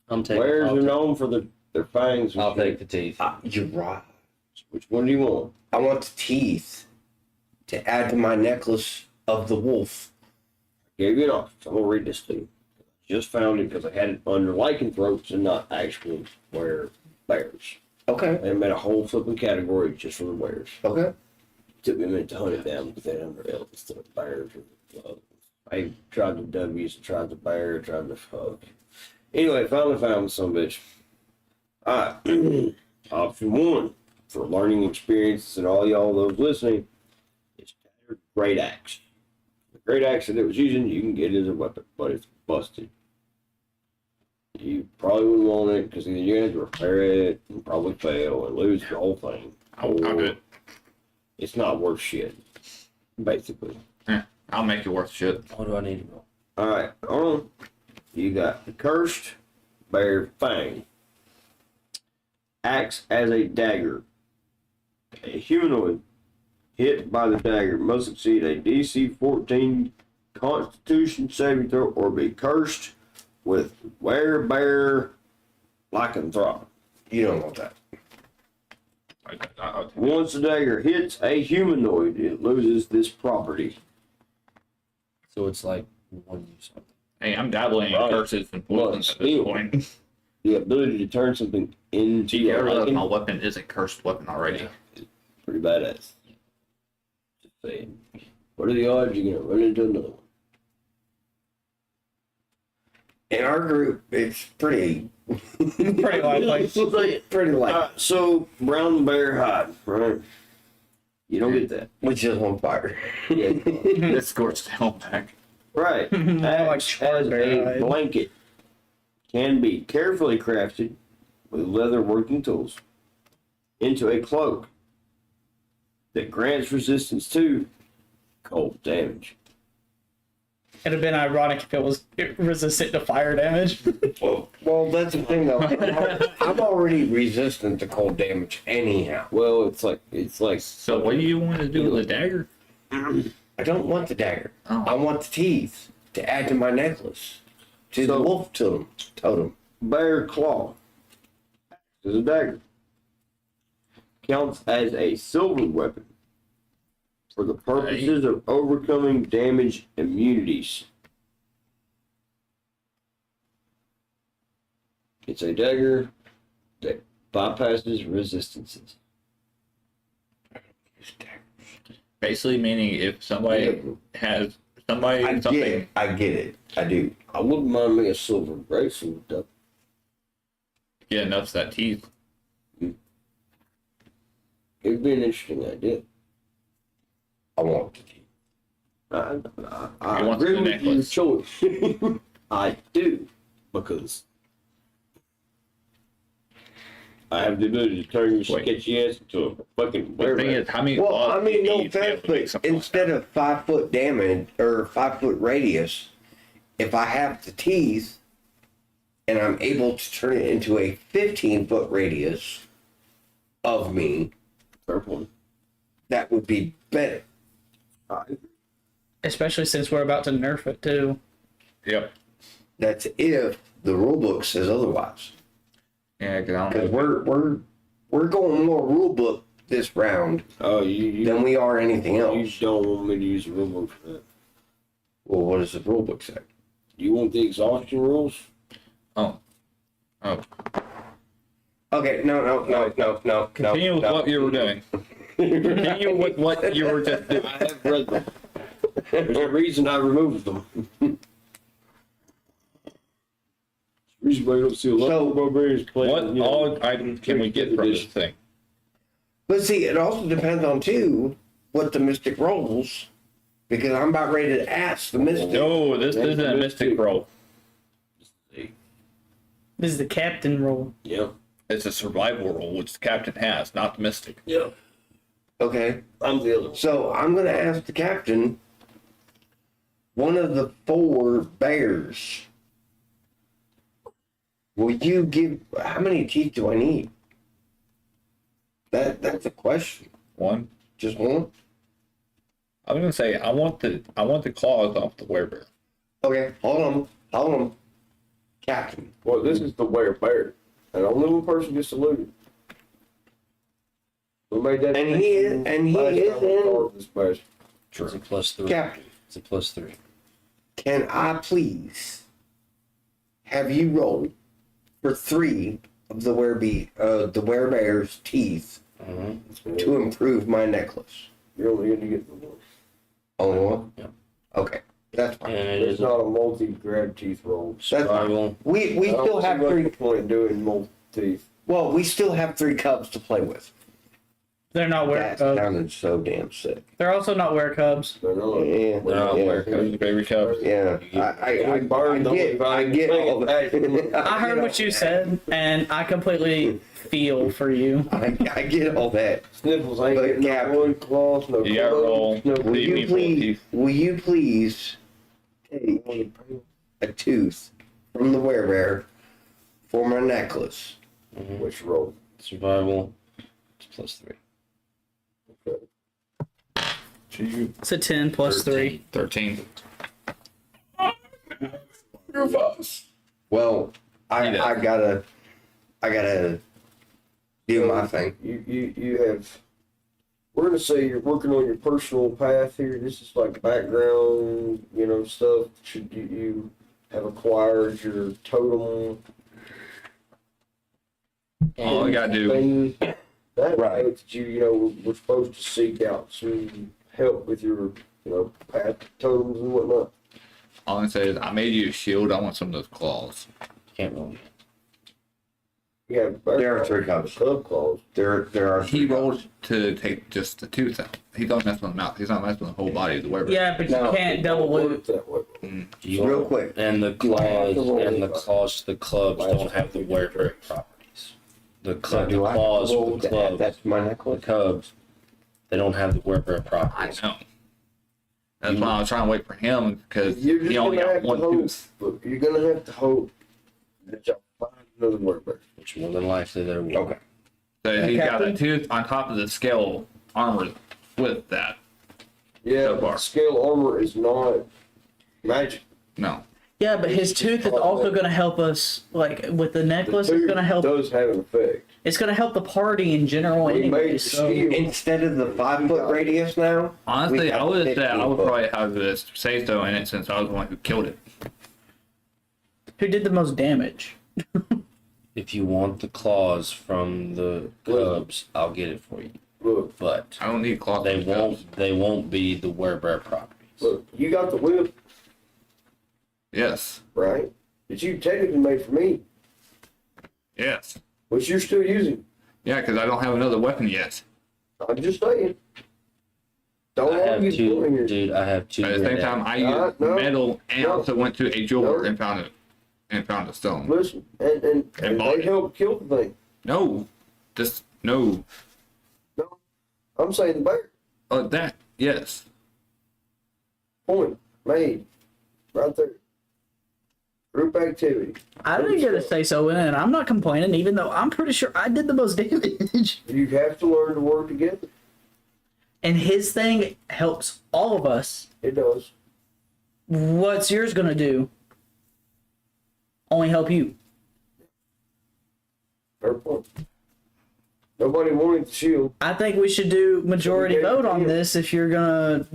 I'm taking. Bears I'll are take- known for their fangs. I'll take the teeth. You're right. Which one do you want? I want the teeth to add to my necklace of the wolf. Gave you an option. I'm gonna read this to you. Just found it because I had it under lycanthropes and not actually where bears. Okay. They made a whole flipping category just for the bears. Okay. Took me a minute to hunt it down because they had under L instead of bears. I tried the W's, tried the bear, tried the fuck. Anyway, finally found some bitch. Alright. Option one for learning experiences and all y'all those listening is tattered great axe. The great axe that it was using, you can get it as a weapon, but it's busted. You probably wouldn't want it because either you're going to have to repair it and probably fail and lose the whole thing. I'll do it. It's not worth shit, basically. I'll make it worth shit. What do I need to roll? All right, hold on. You got the cursed bear fang. Acts as a dagger. A humanoid hit by the dagger must succeed a DC 14 Constitution saving throw or be cursed with werebear lycanthrope. You don't want that. I'll take it. Once the dagger hits a humanoid, it loses this property. So it's like one use. Hey, I'm dabbling in Right. curses and poisons at this Steal. point. The ability to turn something into Gee, I a realize lycan- my weapon is a cursed weapon already. Pretty badass. Just saying. What are the odds you're gonna run into another one? In our group, it's pretty Pretty likely. pretty light. So brown bear hide, right? You don't get that. Which is on fire. This scorched hell back. Right. More like Acts as bear a hide. blanket can be carefully crafted with leather working tools into a cloak that grants resistance to cold damage. It'd have been ironic if it was resistant to fire damage. Well, that's the thing though. I'm already resistant to cold damage anyhow. Well, it's like So what do you want to do with the dagger? I don't want the dagger. Oh. I want the teeth to add to my necklace. To the So- wolf totem. bear claw is a dagger. Counts as a silver weapon for the purposes of overcoming damage immunities. It's a dagger that bypasses resistances. Basically meaning if somebody has somebody I something get it. I do. I wouldn't mind me a silver bracelet though. get enough of that teeth. It'd be an interesting idea. I want the teeth. I He wants agree the with your necklace. choice. I do, because I have the ability to turn your Wait. sketchy ass into a fucking The thing werewolf. is, how many? Well, claws I mean, do you no need to be offense, able to make but something like instead of 5 foot damage or 5 foot radius, if I have the teeth and I'm able to turn it into a 15-foot radius of me, Fair point. that would be better. Especially since we're about to nerf it too. Yep. That's if the rule book says otherwise. Yeah, because I Because don't know. we're going more rule book this round Oh, you than we are anything you else. don't want me to use the rule book for that. Well, what does the rule book say? You want the exhaustion rules? Oh. Okay, no. Continue with what you were doing. Continue with what you were just doing. I have read them. There's a reason I removed them. Reason why you don't see a lot So, of barbarians playing. What all items can we get from this thing? But see, it also depends on too what the mystic rolls, because I'm about ready to ask the mystic. No, this isn't a mystic roll. This is the captain role. Yeah. It's a survival roll, which the captain has, not the mystic. Yeah. Okay, I'm the other one. so I'm gonna ask the captain. One of the 4 bears. Will you give? How many teeth do I need? That's a question. One. Just one? I was gonna say I want the claws off the werebear. Okay, hold on. Captain. Well, this is the werebear. And only one person gets saluted. We made that. And he is in. This place. It's a +3. Captain, It's a +3. can I please have you roll for 3 of the werebear's teeth to improve my necklace? You're only going to get the one. Only one? Yeah. Okay, that's fine. And it It's is not a multi-grab teeth roll. That's fine. survival. We I don't still see have much 3. point in doing multi-teeth. Well, we still have 3 cubs to play with. They're not were That cubs. sounded so damn sick. They're also not were cubs. They're not. Yeah, They're not yeah. were-cubs. Baby cubs. Yeah, I get all that. I heard what you said, and I completely feel for you. I get all that. Sniffles ain't But getting no Captain- one claws, no You gotta gloves, roll. no Will You you need more please? teeth. Will you please take a tooth from the werebear for my necklace? Which roll? Survival. It's +3. Two, It's a 10 plus 3. 13. Well, I gotta do my thing. You have. We're gonna say you're working on your personal path here. This is like background, stuff. Should you have acquired your totem? All I gotta do. Thing, that Right. notes that we're supposed to seek out some help with your, path totems and whatnot. All I say is I made you a shield. I want some of those claws. Can't roll. Yeah, There are 3 cubs. Cub claws. There are. He 3 rolled cubs. to take just the tooth out. He's not messing with the mouth. He's not messing with the whole body of the werebear. Yeah, but you No, can't double Work loot. that way. Real quick. And the You have claws to roll and the it. claws to the clubs don't have the werebear properties. The So claws do I have to for roll the to add clubs, that to my the necklace? cubs, they don't have the werebear I properties. know. That's why I was trying to wait for him because You're just he only gonna got have to one hope. tooth. Look, you're gonna have to hope that y'all find another werebear. Which more than likely there will. Okay. So he's got a Captain? tooth on top of the scale armor with that. Yeah, So far. but scale armor is not magic. No. Yeah, but his tooth is also going to help us, like, with the necklace, it's going to help. Does have an effect. It's going to help the party in general We made anyway, the so. shield. Instead of the 5-foot radius now. Honestly, we I have would say 15 I would foot. probably have this say so in it since I was the one who killed it. Who did the most damage? If you want the claws from the cubs, I'll get it for you. Look, But I don't need cloth. they won't be the werebear properties. look, you got the whip, Yes. right? That you technically made for me, Yes. which you're still using. Yeah, because I don't have another weapon yet. I'm just saying. Don't I have argue the point 2, here. dude. I have 2. At the same time, I used No, metal and no, also went to a jeweler no. and found a stone. Listen, and bought they it. help kill the thing. No, just no. No, I'm saying the bear. That yes. Point made. Right there. Group activity. I didn't get a say so in it, and I'm not complaining, even though I'm pretty sure I did the most damage. You have to learn to work together. And his thing helps all of us. It does. What's yours going to do? only help you. Fair point. Nobody wanted the shield. I think we should do majority vote on this if you're gonna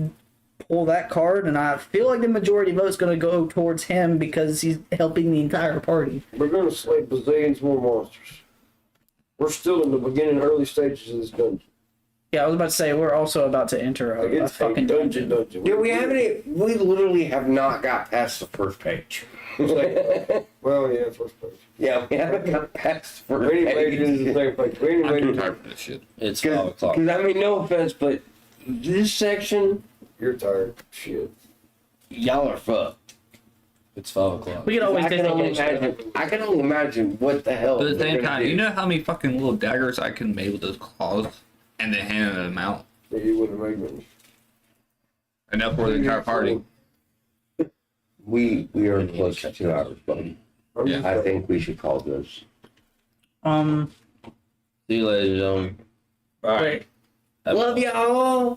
pull that card, and I feel like the majority vote's gonna go towards him because he's helping the entire party. We're gonna slay bazillions more monsters. We're still in the beginning, early stages of this dungeon. Yeah, I was about to say we're also about to enter Like, a it's fucking dungeon. Yeah, we haven't. We literally have not got past the first page. Well, yeah, first page. Yeah, we haven't got past the We first ain't made it into the page. second page. We ain't I'm made too it. tired for this shit. It's 5 o'clock. Because I mean, no offense, but this section, You're tired. Shit. y'all are fucked. It's 5 o'clock. We can always I can only take it. imagine. I can only imagine what the hell. But at the they're same gonna time, do. you know how many fucking little daggers I can make with those claws and then hand them out? Yeah, you wouldn't have made me. Enough for the entire party. We are close to 2 hours, buddy. I'm Yeah. just- I think we should call this. See you later, gentlemen. Wait. Love y'all.